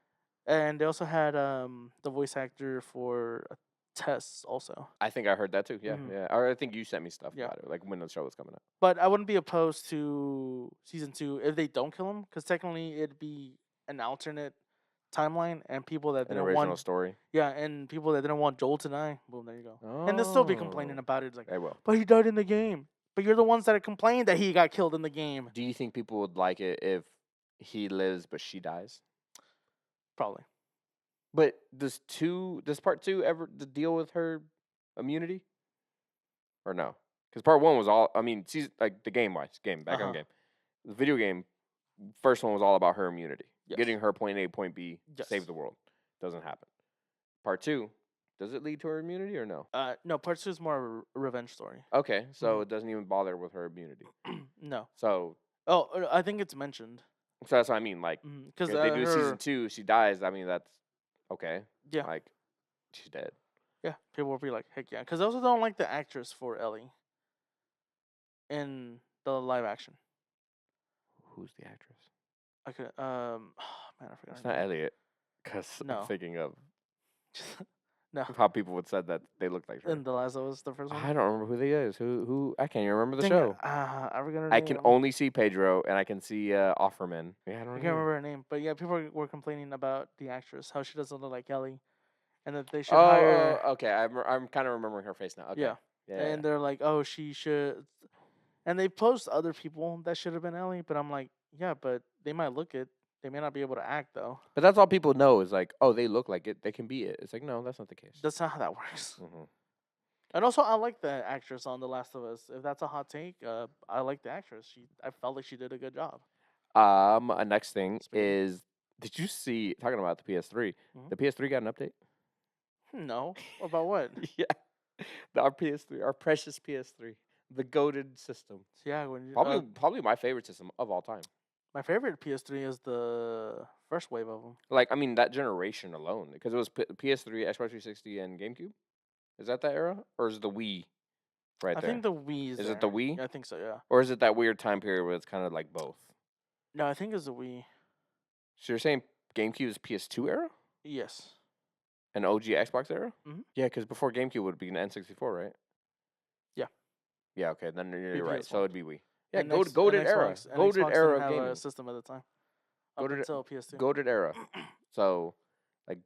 And they also had the voice actor for Tess also. I think I heard that too. Yeah, Mhm. yeah. Or I think you sent me stuff Yeah. about it, like when the show was coming out. But I wouldn't be opposed to season 2 if they don't kill him, because technically it'd be an alternate timeline, and people that An didn't original want story. and people that didn't want Joel to die, boom, there you go. And they'll still be complaining about it. It's like, They will. but he died in the game. But you're the ones that complained that he got killed in the game. Do you think people would like it if he lives but she dies? Probably. But does part 2 ever deal with her immunity? Or no? Because part 1 was all, I mean, like the game. The video game, first one was all about her immunity. Yes. Getting her point A, point B, Yes. save the world. Doesn't happen. Part 2, does it lead to her immunity or no? No, part 2 is more a revenge story. Okay, so it doesn't even bother with her immunity. No. So I think it's mentioned. that's what I mean. Like, Because if they do season 2, she dies. I mean, that's okay. Yeah. Like, she's dead. Yeah, people will be like, heck yeah. Because I also don't like the actress for Ellie in the live action. Who's the actress? I could, man, I forgot. It's not Elliot. Because No. I'm thinking of No. how people would said that they look like her. In The Last of Us, the first one. I don't remember who they is. Who? I can't even remember the show. I forgot her I name. can only see Pedro and I can see Offerman. Yeah, I don't I can't remember her name. But yeah, people were complaining about the actress, how she doesn't look like Ellie. and that they should hire. Okay. I'm kind of remembering her face now. Okay. Yeah, Yeah. and they're like, oh, she should. And they post other people that should have been Ellie, but I'm like, yeah, but they might look it. They may not be able to act though. But that's all people know is like, oh, they look like it. They can be it. It's like, no, that's not the case. That's not how that works. Hmm. And also, I like the actress on The Last of Us. If that's a hot take, I like the actress. I felt like she did a good job. Next thing Speaking. is, did you see, talking about the PS3, Mhm. the PS3 got an update? No, about what? Yeah. Our PS3, our precious PS3, the goated system. Yeah, when you, Probably my favorite system of all time. my favorite PS3 is the first wave of them. Like, I mean, that generation alone, because it was PS3, Xbox 360, and GameCube. Is that era, or is it the Wii right I there? think the Wii Is it the Wii? I think so. Yeah. Or is it that weird time period where it's kind of like both? No, I think it's the Wii. So you're saying GameCube is PS2 era? Yes. An OG Xbox era? Mhm. Yeah, because before GameCube would be an N64, right? Yeah. Yeah, okay, then you're Be right. So PS1. it'd be Wii. Yeah, And goated era. Xbox, and Goated Xbox era didn't of have gaming. a system at the time. Up Goated- until PS2. Goated era. So, like,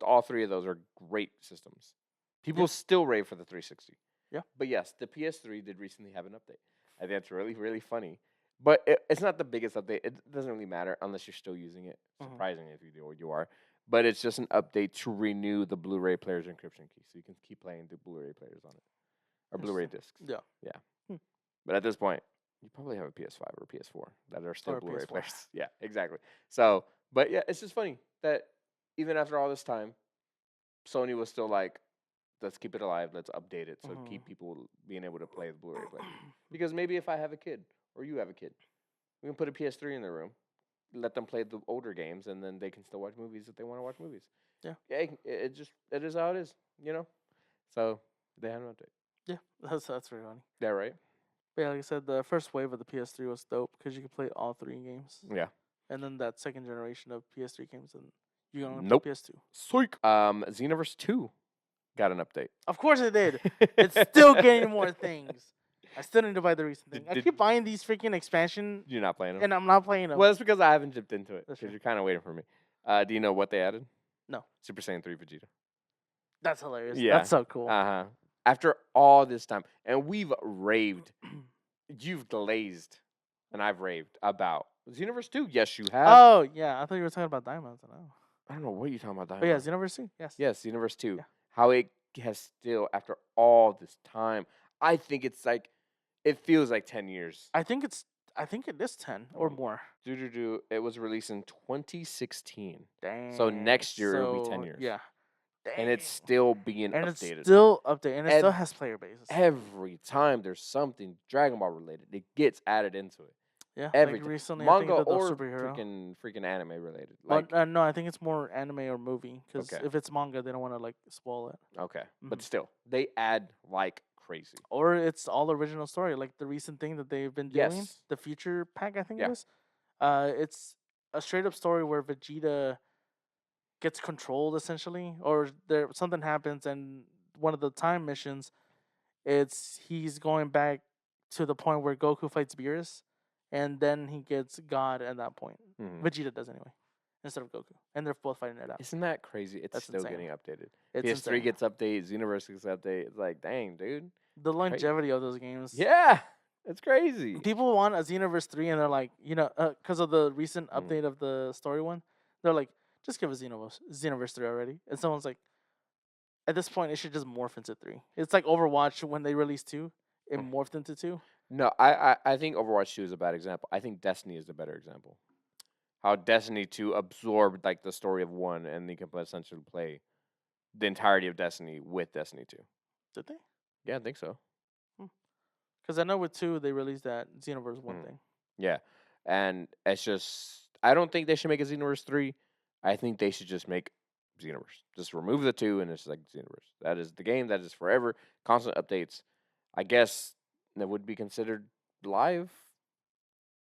all three of those are great systems. People still rave for the 360. Yeah. But yes, the PS3 did recently have an update. I think that's really, really funny. But it's not the biggest update. It doesn't really matter unless you're still using it. Mhm. Surprising if you do or you are. But it's just an update to renew the Blu-ray player's encryption key, so you can keep playing the Blu-ray players on it, or Blu-ray discs. Yeah. But at this point, you probably have a PS5 or PS4 that are still Or a Blu-ray PS4. players. Yeah, exactly. So, but yeah, it's just funny that even after all this time, Sony was still like, let's keep it alive, let's update it, so keep people being able to play the Blu-ray player. Because maybe if I have a kid or you have a kid, we can put a PS3 in their room, let them play the older games, and then they can still watch movies if they want to watch movies. Yeah. It is how it is, you know. So they had an update. Yeah, that's very funny. Yeah, right. But yeah, like I said, the first wave of the PS3 was dope because you could play all 3 games. Yeah. And then that second generation of PS3 games, and you can only Nope. play PS2. Psych. Xenoverse 2 got an update. Of course it did. It's still getting more things. I still need to buy the recent thing. I Did- keep buying these freaking expansion, You're not playing them? and I'm not playing them. Well, it's because I haven't dipped into it. That's Because true. you're kind of waiting for me. Do you know what they added? No. Super Saiyan 3 Vegeta. That's hilarious. Yeah. That's so cool. Uh-huh. After all this time. And we've raved. You've glazed. And I've raved about Xenoverse 2. Yes, you have. Oh, yeah. I thought you were talking about Diamonds. I don't know what you're talking about. But yeah, Xenoverse 2. Yes. Yes, Xenoverse 2. Yeah. How it has still, after all this time, I think it's like, it feels like 10 years. I think it is 10 or more. It was released in 2016. Dang. So next year it'll be 10 years. Yeah. And it's Dang. still being and updated. it's still updated, and it still has player bases. Every time there's something Dragon Ball related, it gets added into it. Yeah, Every like time. recently, Manga I think the or superhero. freaking anime related. Well, Like, no, I think it's more anime or movie because Okay. if it's manga, they don't want to like spoil it, okay. But Mhm. still, they add like crazy. or it's all original story. Like the recent thing that they've been doing, Yes. the future pack, I think Yeah. it is. It's a straight up story where Vegeta gets controlled essentially, or something happens, and one of the time missions, he's going back to the point where Goku fights Beerus, and then he gets God at that point. Mhm. Vegeta does anyway, instead of Goku, and they're both fighting it out. Isn't that crazy? It's That's still insane. getting updated. It's PS3 insane. gets updated, Xenoverse gets updated. It's like, dang, dude. The longevity of those games. Yeah. It's crazy. People want a Xenoverse 3, and they're like, because of the recent Mm. update of the story one, they're like, just give us Xenoverse 3 already. And someone's like, at this point, it should just morph into 3. It's like Overwatch when they released 2, it morphed into 2. No, I think Overwatch 2 is a bad example. I think Destiny is the better example. How Destiny 2 absorbed like the story of 1 and you can essentially play the entirety of Destiny with Destiny 2. Did they? Yeah, I think so. Because I know with 2, they released that Xenoverse 1 thing. Yeah. And it's just I don't think they should make a Xenoverse 3. I think they should just make Xenoverse. Just remove the 2 and it's like Xenoverse. That is the game that is forever, constant updates. I guess that would be considered live.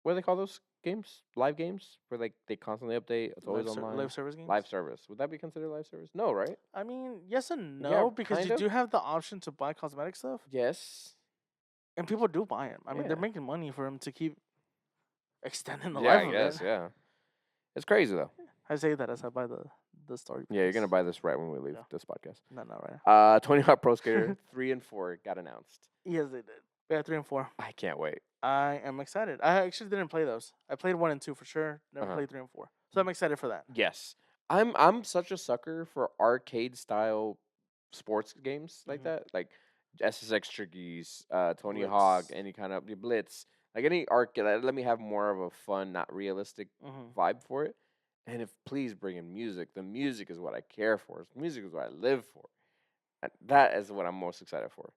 What do they call those games? Live games? Where like they constantly update. It's always online. Live service games? Live service. Would that be considered live service? No, right? I mean, yes and Yeah, no, because kind you of. do have the option to buy cosmetic stuff, Yes. and people do buy them. I mean, they're Yeah. making money for them to keep extending the Yeah, life I of guess, it. yeah. It's crazy though. I say that as I buy the the story. Yeah, you're gonna because- buy this right when we leave Yeah. this podcast. No, not right now. Tony Hawk Pro Skater 3 and 4 got announced. Yes, they did. Yeah, 3 and 4. I can't wait. I am excited. I actually didn't play those. I played 1 and 2 for sure. Never Uh-huh. played 3 and 4. So I'm excited for that. Yes, I'm such a sucker for arcade style sports games like Mhm. that, like SSX Trickies, Tony Blitz. Hawk, any kind of Blitz, like any arcade. Let me have more of a fun, not realistic Mhm. vibe for it. And if please bring in music, the music is what I care for. Music is what I live for. And that is what I'm most excited for.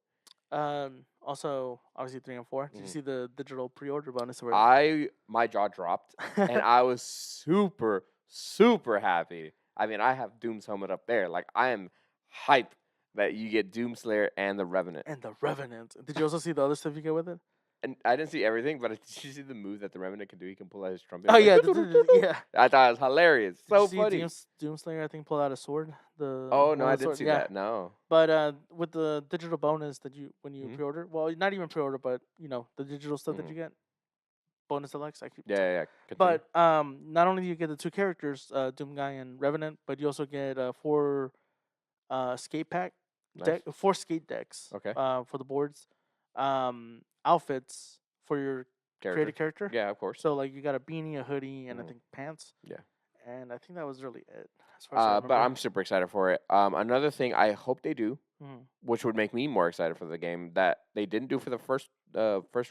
Also, obviously 3 and 4. Did you Mhm. see the digital pre-order bonus? Where My jaw dropped, and I was super happy. I mean, I have Doom's helmet up there. Like I am hype that you get Doomslayer and the Revenant. and the Revenant. Did you also see the other stuff you get with it? And I didn't see everything, but did you see the move that the Revenant can do? He can pull out his trumpet. Oh like, yeah, yeah. I thought it was hilarious. Did So you see funny. Doomslayer? I think pulled out a sword. Oh no, one I of the didn't sword- see yeah. that. No. But with the digital bonus that when you Mhm. pre-order, well, not even pre-order, but the digital stuff Mhm. that you get, bonus deluxe. I keep Yeah, saying. yeah. Continue. But not only do you get the 2 characters, Doom Guy and Revenant, but you also get 4 skate pack Nice. 4 skate decks. Okay. For the boards, outfits for your created character. Yeah, of course. So like you got a beanie, a hoodie, and I Mhm. think pants. Yeah. And I think that was really it as far as I remember. But I'm super excited for it. Another thing I hope they do, Mhm. which would make me more excited for the game, that they didn't do for the first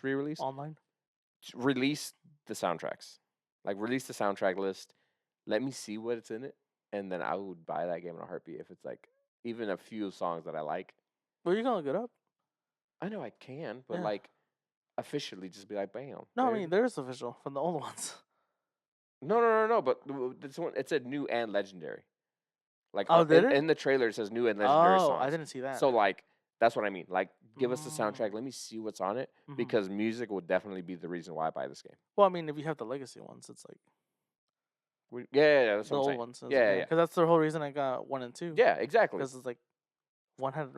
re-release, Online. release the soundtracks. Like release the soundtrack list. Let me see what's in it, and then I would buy that game in a heartbeat if it's like even a few songs that I like. Well, you can look it up. I know I can, but Yeah. like officially just be like, bam. No, I there it mean is. there's official from the old ones. No. But this one, it said new and legendary. Like Oh, did it? in the trailer, it says new and legendary Oh, songs. I didn't see that. So like that's what I mean. Like give us the Mm. soundtrack. Let me see what's on it Mhm. because music will definitely be the reason why I buy this game. Well, I mean, if you have the legacy ones, it's like Yeah, that's the what I'm old saying. ones. Yeah. Because that's the whole reason I got 1 and 2. Yeah, exactly. Because it's like one had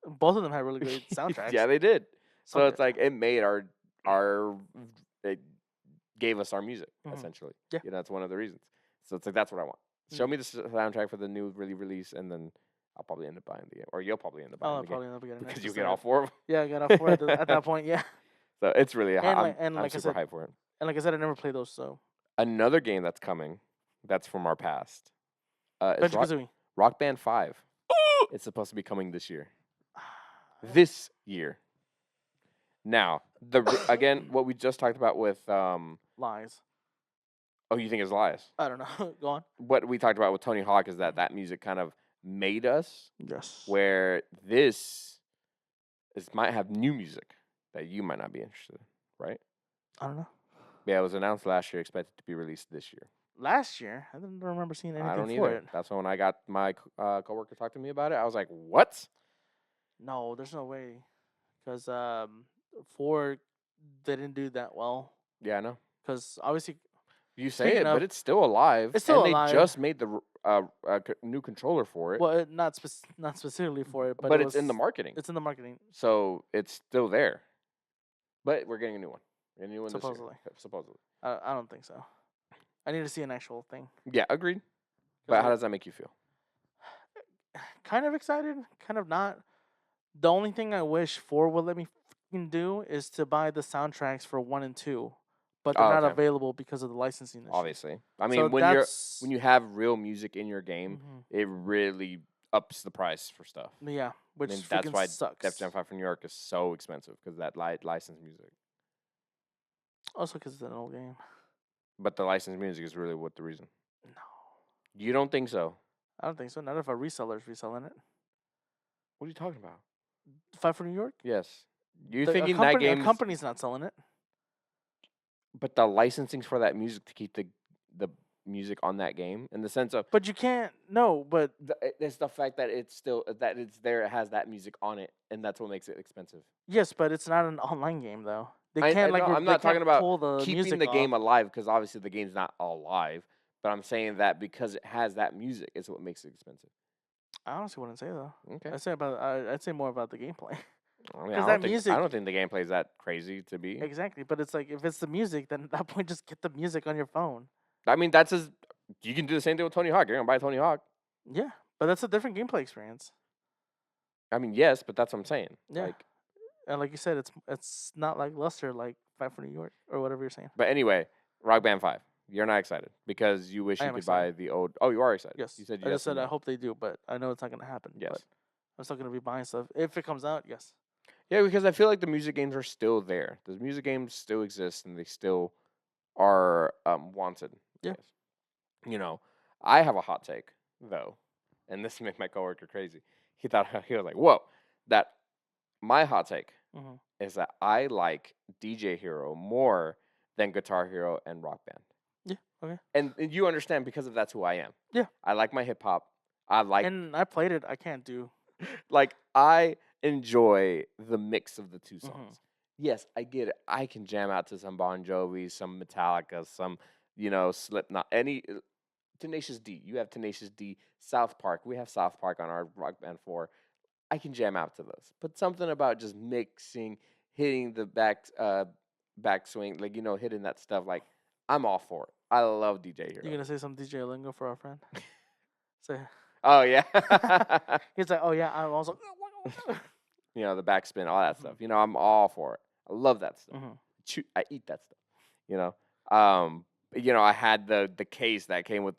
both of them had really great soundtracks. Yeah, they did. So Okay. it's like it made our it gave us our music Mhm. essentially. Yeah. That's one of the reasons. So it's like that's what I want. Show Mhm. me the soundtrack for the new release, and then I'll probably end up buying the game, or you'll probably end up buying I'll the game probably end up getting it because you 'cause get I all got- 4 of them. Yeah, I got all 4 at that point. Yeah, So it's really And like- and I'm like I super said- hyped for it. and like I said, I never played those. So Another game that's coming, that's from our past. Is Banjo Kazooie. Rock Band 5. It's supposed to be coming this year. This year. Now, again, what we just talked about with Lies. oh, you think it's lies? I don't know. Go on. What we talked about with Tony Hawk is that music kind of made us, Yes. where this might have new music that you might not be interested in, right? I don't know. Yeah, it was announced last year, expected to be released this year. Last year, I didn't remember seeing anything I don't for either. it. That's when I got my coworker talk to me about it. I was like, "What?" No, there's no way. Because 4 didn't do that well. Yeah, I know. Because obviously, You say Speaking it, of- but it's still alive. It's still and alive. they just made the new controller for it. well, not specifically for it, but, but it it's in the was- marketing, It's in the marketing, so it's still there. But we're getting a new one. We're getting a new one Supposedly. this year. Supposedly. I don't think so. I need to see an actual thing. Yeah, agreed. 'Cause But how I- does that make you feel? kind of excited, kind of not. The only thing I wish 4 would let me fucking do is to buy the soundtracks for 1 and 2, but they're Oh, not okay. available because of the licensing issue. Obviously, I mean So when that's- you have real music in your game, Mhm. it really ups the price for stuff. Yeah, which I mean, that's freaking why sucks. Def Jam 5 from New York is so expensive because that licensed music. Also, because it's an old game. But the licensed music is really what the reason. No, You don't think so? I don't think so. Not if a reseller's reselling it. What are you talking about? 5 for New York. Yes. You're A thinking company, that game, a company's not selling it. but the licensing for that music to keep the music on that game, in the sense of But you can't. No, but it's the fact that it's still that it's there, it has that music on it, and that's what makes it expensive. yes, but it's not an online game though. They I can't like. know, re- I'm they not talking can't about pull the keeping music the game off. alive, because obviously the game's not alive. But I'm saying that because it has that music is what makes it expensive. I honestly wouldn't say though. Okay. I'd say more about the gameplay. I mean, 'Cause I that don't think music- I don't think the gameplay is that crazy to be. Exactly, but it's like if it's the music, then at that point just get the music on your phone. I mean, you can do the same thing with Tony Hawk. You're gonna buy Tony Hawk. Yeah, but that's a different gameplay experience. I mean, yes, but that's what I'm saying. Yeah, and like you said, it's not like Luster, like Fight for New York or whatever you're saying. But anyway, Rock Band 5. You're not excited because you wish I you am could excited. buy the old. Oh, you are excited. You Yes, said I yes just said and I no. hope they do, but I know it's not gonna happen. But Yes. I'm still gonna be buying stuff if it comes out. Yes. Yeah, because I feel like the music games are still there. The music games still exist and they still are wanted. I Yeah. guess. You know, I have a hot take though, and this made my coworker crazy. He thought he was like, "Whoa!" That my hot take Mm-hmm. is that I like DJ Hero more than Guitar Hero and Rock Band. Yeah. Okay. And you understand because of that's who I am. Yeah. I like my hip hop. I like And I played it. I can't do. like I enjoy the mix of the two Mm-hmm. songs. Yes, I get it. I can jam out to some Bon Jovi, some Metallica, some Slipknot, any Tenacious D. You have Tenacious D, South Park. We have South Park on our Rock Band 4. I can jam out to those. But something about just mixing, hitting the back swing, like hitting that stuff, like I'm all for it. I love DJ You Hero. gonna say some DJ lingo for our friend? Say. Oh yeah. He's like, oh yeah, I'm also. The backspin, all that Mhm. stuff. I'm all for it. I love that stuff. Mhm. I eat that stuff. You know. I had the case that came with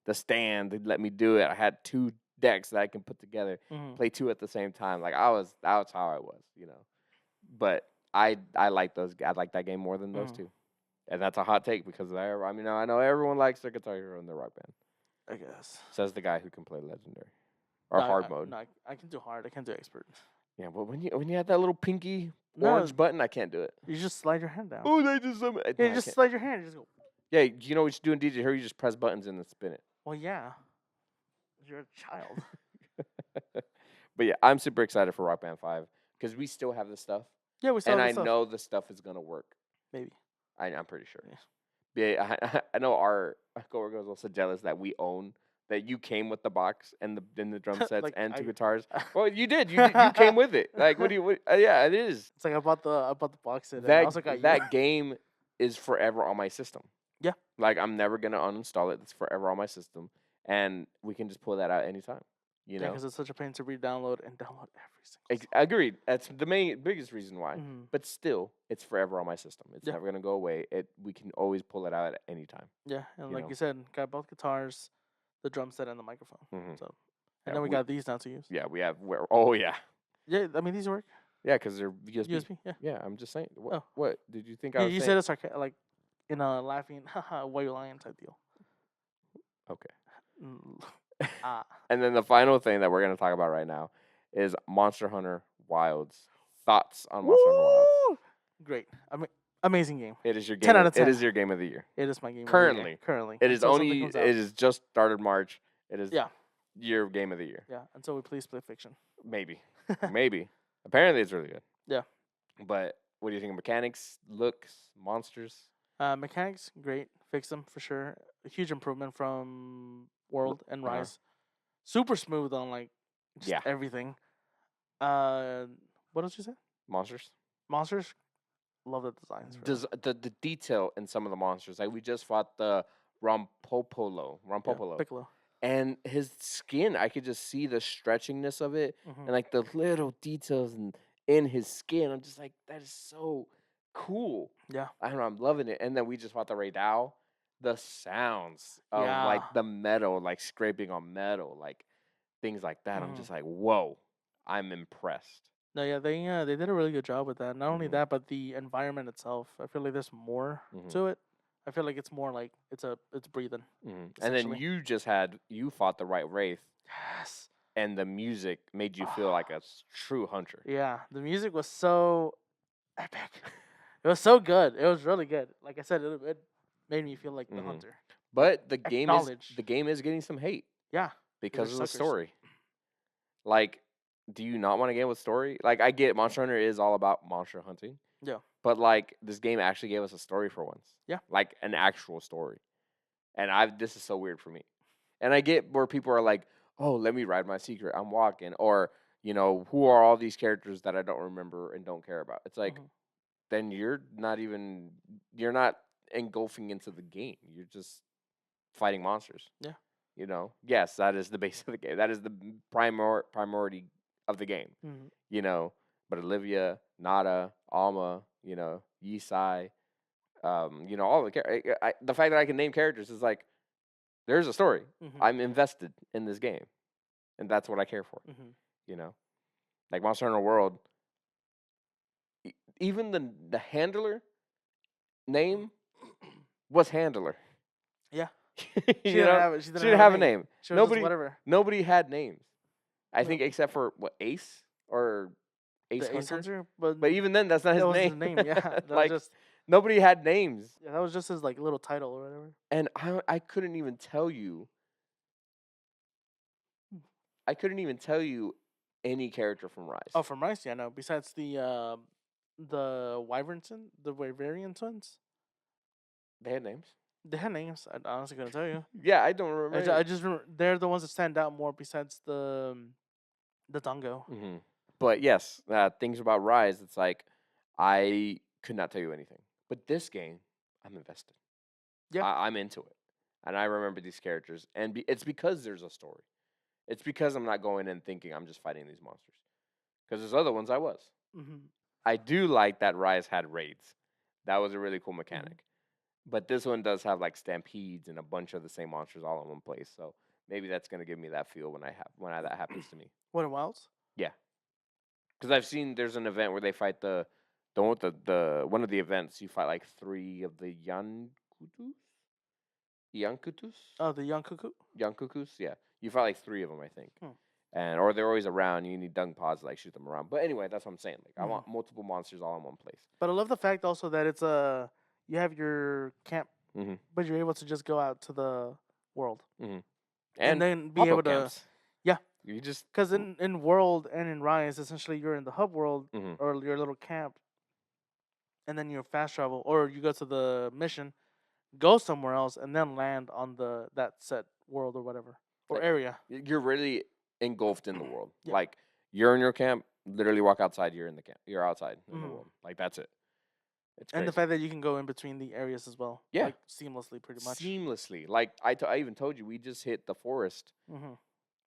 the stand. They let me do it. I had two decks that I can put together, Mhm. play two at the same time. Like that was how I was. But I like those. I like that game more than those Mhm. two, and that's a hot take because I know everyone likes their Guitar Hero and their Rock Band. I guess. Says the guy who can play Legendary or No, hard mode. no, I can do hard. I can't do expert. Yeah, but when you have that little pinky No, orange button, I can't do it. you just slide your hand down. Oh, they just no, Yeah, I you just can't. slide your hand. You just go. Yeah, you know what you do in DJ Hero? You just press buttons and then spin it. Well, yeah. You're a child. But yeah, I'm super excited for Rock Band 5 because we still have the stuff, Yeah, we still and have I the stuff. know the stuff is gonna work. Maybe. I'm pretty sure. Yeah. Yeah, I know our coworkers also jealous that we own that you came with the box and the drum sets Like and two I. guitars. Well, you did. You came with it. Like, what do you? Yeah, it is. It's like I bought the box set and I also got you. That game is forever on my system. Yeah. Like I'm never gonna uninstall it. It's forever on my system, and we can just pull that out anytime. You Yeah, know. because it's such a pain to re-download and download every single song. Agreed. That's the biggest reason why. Mhm. But still, it's forever on my system. It's Yeah. never gonna go away. We can always pull it out at any time. Yeah, and You like know. you said, got both guitars, the drum set, and the microphone. Mhm. So, Yeah, and then we got these now to use. Yeah, we have where. Oh yeah, Yeah, I mean these work. yeah, because they're USB. USB. Yeah. Yeah, I'm just saying. What? Oh. What did you think I You, was you saying? said it's like in a laughing, haha, why you lying type deal. Okay. Mm, ah, And then the final thing that we're gonna talk about right now is Monster Hunter Wilds. Thoughts on Monster Hunter Wilds? woo! Great. I mean, amazing game. It is your 10 game. out of It 10. is your game of the year. It is my game of the Currently, year. Currently, it is until something only. comes out. It is just started March. It is Yeah, your game of the year. yeah. Until we play Split Fiction. Maybe. Maybe. Apparently, it's really good. Yeah. But what do you think of mechanics, looks, monsters? Mechanics, great. Fix them for sure. A huge improvement from World and Uh-huh. Rise. Super smooth on like just Yeah. everything. What else you say? Monsters. Monsters. Love the designs. for them. The detail in some of the monsters. Like we just fought the Rompopolo. Yeah, Piccolo. And his skin, I could just see the stretchingness of it Mhm. and like the little details in his skin. I'm just like, that is so cool. Yeah. I don't know, I'm loving it. And then we just fought the Ray Dow. The sounds of like Yeah. the metal, like scraping on metal, like things like that. I'm Mhm. just like, whoa, I'm impressed. No, yeah, they did a really good job with that. Not only Mhm. that, but the environment itself. I feel like there's more Mhm. to it. I feel like it's more like it's breathing. And then essentially. you fought the right Wraith, Yes. and the music made you feel like a true hunter. Yeah, the music was so epic. It was so good. It was really good. Like I said, it made me feel like the Mhm. hunter. But the game Acknowledge. is getting some hate Yeah, because of the suckers. story. Like, do you not want a game with story? Like, I get Monster Hunter is all about monster hunting. Yeah. But like, this game actually gave us a story for once. Yeah. Like an actual story. And this is so weird for me. And I get where people are like, "Oh, let me ride my secret. I'm walking," or who are all these characters that I don't remember and don't care about? It's like, Mhm. then you're not engulfing into the game. You're just fighting monsters. Yeah. You know, yes, that is the base of the game. That is the priority of the game. Mhm. You know, but Olivia, Nada, Alma, you know, Yisai, you know, all the the fact that I can name characters is like there's a story. Mhm. I'm invested in this game, and that's what I care for. Mhm. You know, like Monster Hunter World, even the handler name was handler. Yeah. She You didn't know, have it. She she didn't didn't have a have a name. name. She was just Nobody whatever. nobody had names. I think Yep. except for what Ace or Ace The Ace Hunter. Hunter, but But even then, that's not his that was name. his name. Yeah, that was Like just nobody had names, yeah, that was just his like little title or whatever. and I couldn't even tell you. I couldn't even tell you any character from Rise. Oh, from Rice, yeah, no. Besides the the Wyverian twins, They had names. they had names. I honestly couldn't tell you. Yeah, I don't remember. I just remember they're the ones that stand out more. Besides the Dongo. But yes, things about Rise. It's like I could not tell you anything. But this game, I'm invested. Yeah. I'm into it, and I remember these characters, and it's because there's a story. It's because I'm not going in thinking I'm just fighting these monsters. Because there's other ones I was. Mm-hmm. I do like that Rise had raids. That was a really cool mechanic. Mm-hmm. But this one does have like stampedes and a bunch of the same monsters all in one place. So maybe that's gonna give me that feel when that happens to me. What in Wilds? Yeah, because I've seen there's an event where they fight the one with the one of the events. You fight like 3 of the Yankutus, Oh, the young cuckoo. Yankukus. Yeah, you fight like 3 of them, I think. Hmm. And or they're always around. You need dung pods to like shoot them around. But anyway, that's what I'm saying. Like I Mhm. want multiple monsters all in one place. But I love the fact also that it's you have your camp, Mm-hmm. but you're able to just go out to the world Mm-hmm. and then be pop-up able to camps. yeah. You just Because in World and in Rise, essentially you're in the hub world Mhm. or your little camp, and then you fast travel or you go to the mission, go somewhere else, and then land on that set world or whatever or Like, area. you're really engulfed in the world. Yeah. Like you're in your camp, literally walk outside, you're in the camp. You're outside in the Mhm. world. Like that's it. It's And crazy. the fact that you can go in between the areas as well, Yeah. like seamlessly, pretty much. Seamlessly. Like I even told you, we just hit the forest. Mm-hmm.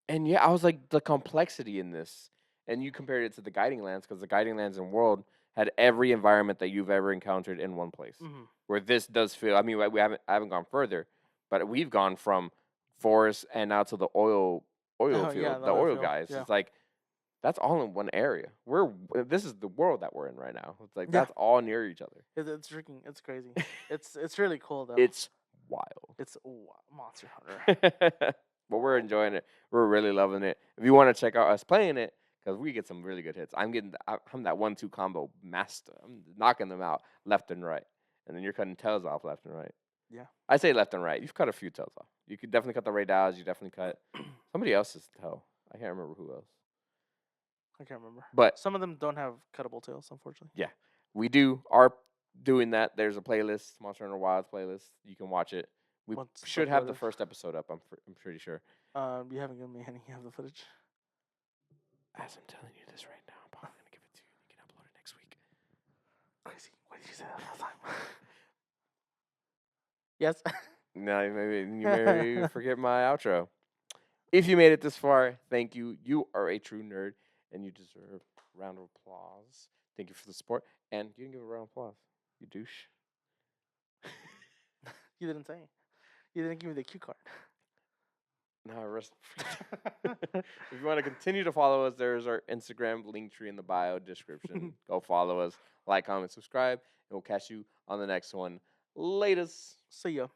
And yeah, I was like, the complexity in this. And you compared it to the Guiding Lands because the Guiding Lands in World had every environment that you've ever encountered in one place. Mm-hmm. Where this does feel, I mean, I haven't gone further, but we've gone from forest and now to the oil field, Yeah, the oil field, guys. yeah. It's like that's all in one area. This is the world that we're in right now. It's like Yeah. that's all near each other. It's freaking, it's crazy. it's really cool though. It's wild. It's Monster Hunter. But we're enjoying it. We're really loving it. If you want to check out us playing it, because we get some really good hits. I'm that 1-2 combo master. I'm knocking them out left and right, and then you're cutting tails off left and right. Yeah. I say left and right. You've cut a few tails off. You could definitely cut the Radaos. You definitely cut somebody else's tail. I can't remember who else. I can't remember. But some of them don't have cuttable tails, unfortunately. yeah, we are doing that. There's a playlist, Monster Hunter Wilds playlist. You can watch it. We should have the first episode up. I'm pretty sure. You haven't given me any of the footage. As I'm telling you this right now, I'm probably gonna give it to you. You can upload it next week. Crazy. Why did you say that all the time? Yes. No, you maybe forget my outro. If you made it this far, thank you. You are a true nerd, and you deserve a round of applause. Thank you for the support, and you didn't give a round of applause. You douche. You didn't say. You didn't give me the cue card. No, rest. If you want to continue to follow us, there's our Instagram link tree in the bio description. Go follow us, like, comment, subscribe, and we'll catch you on the next one. Latest. See ya.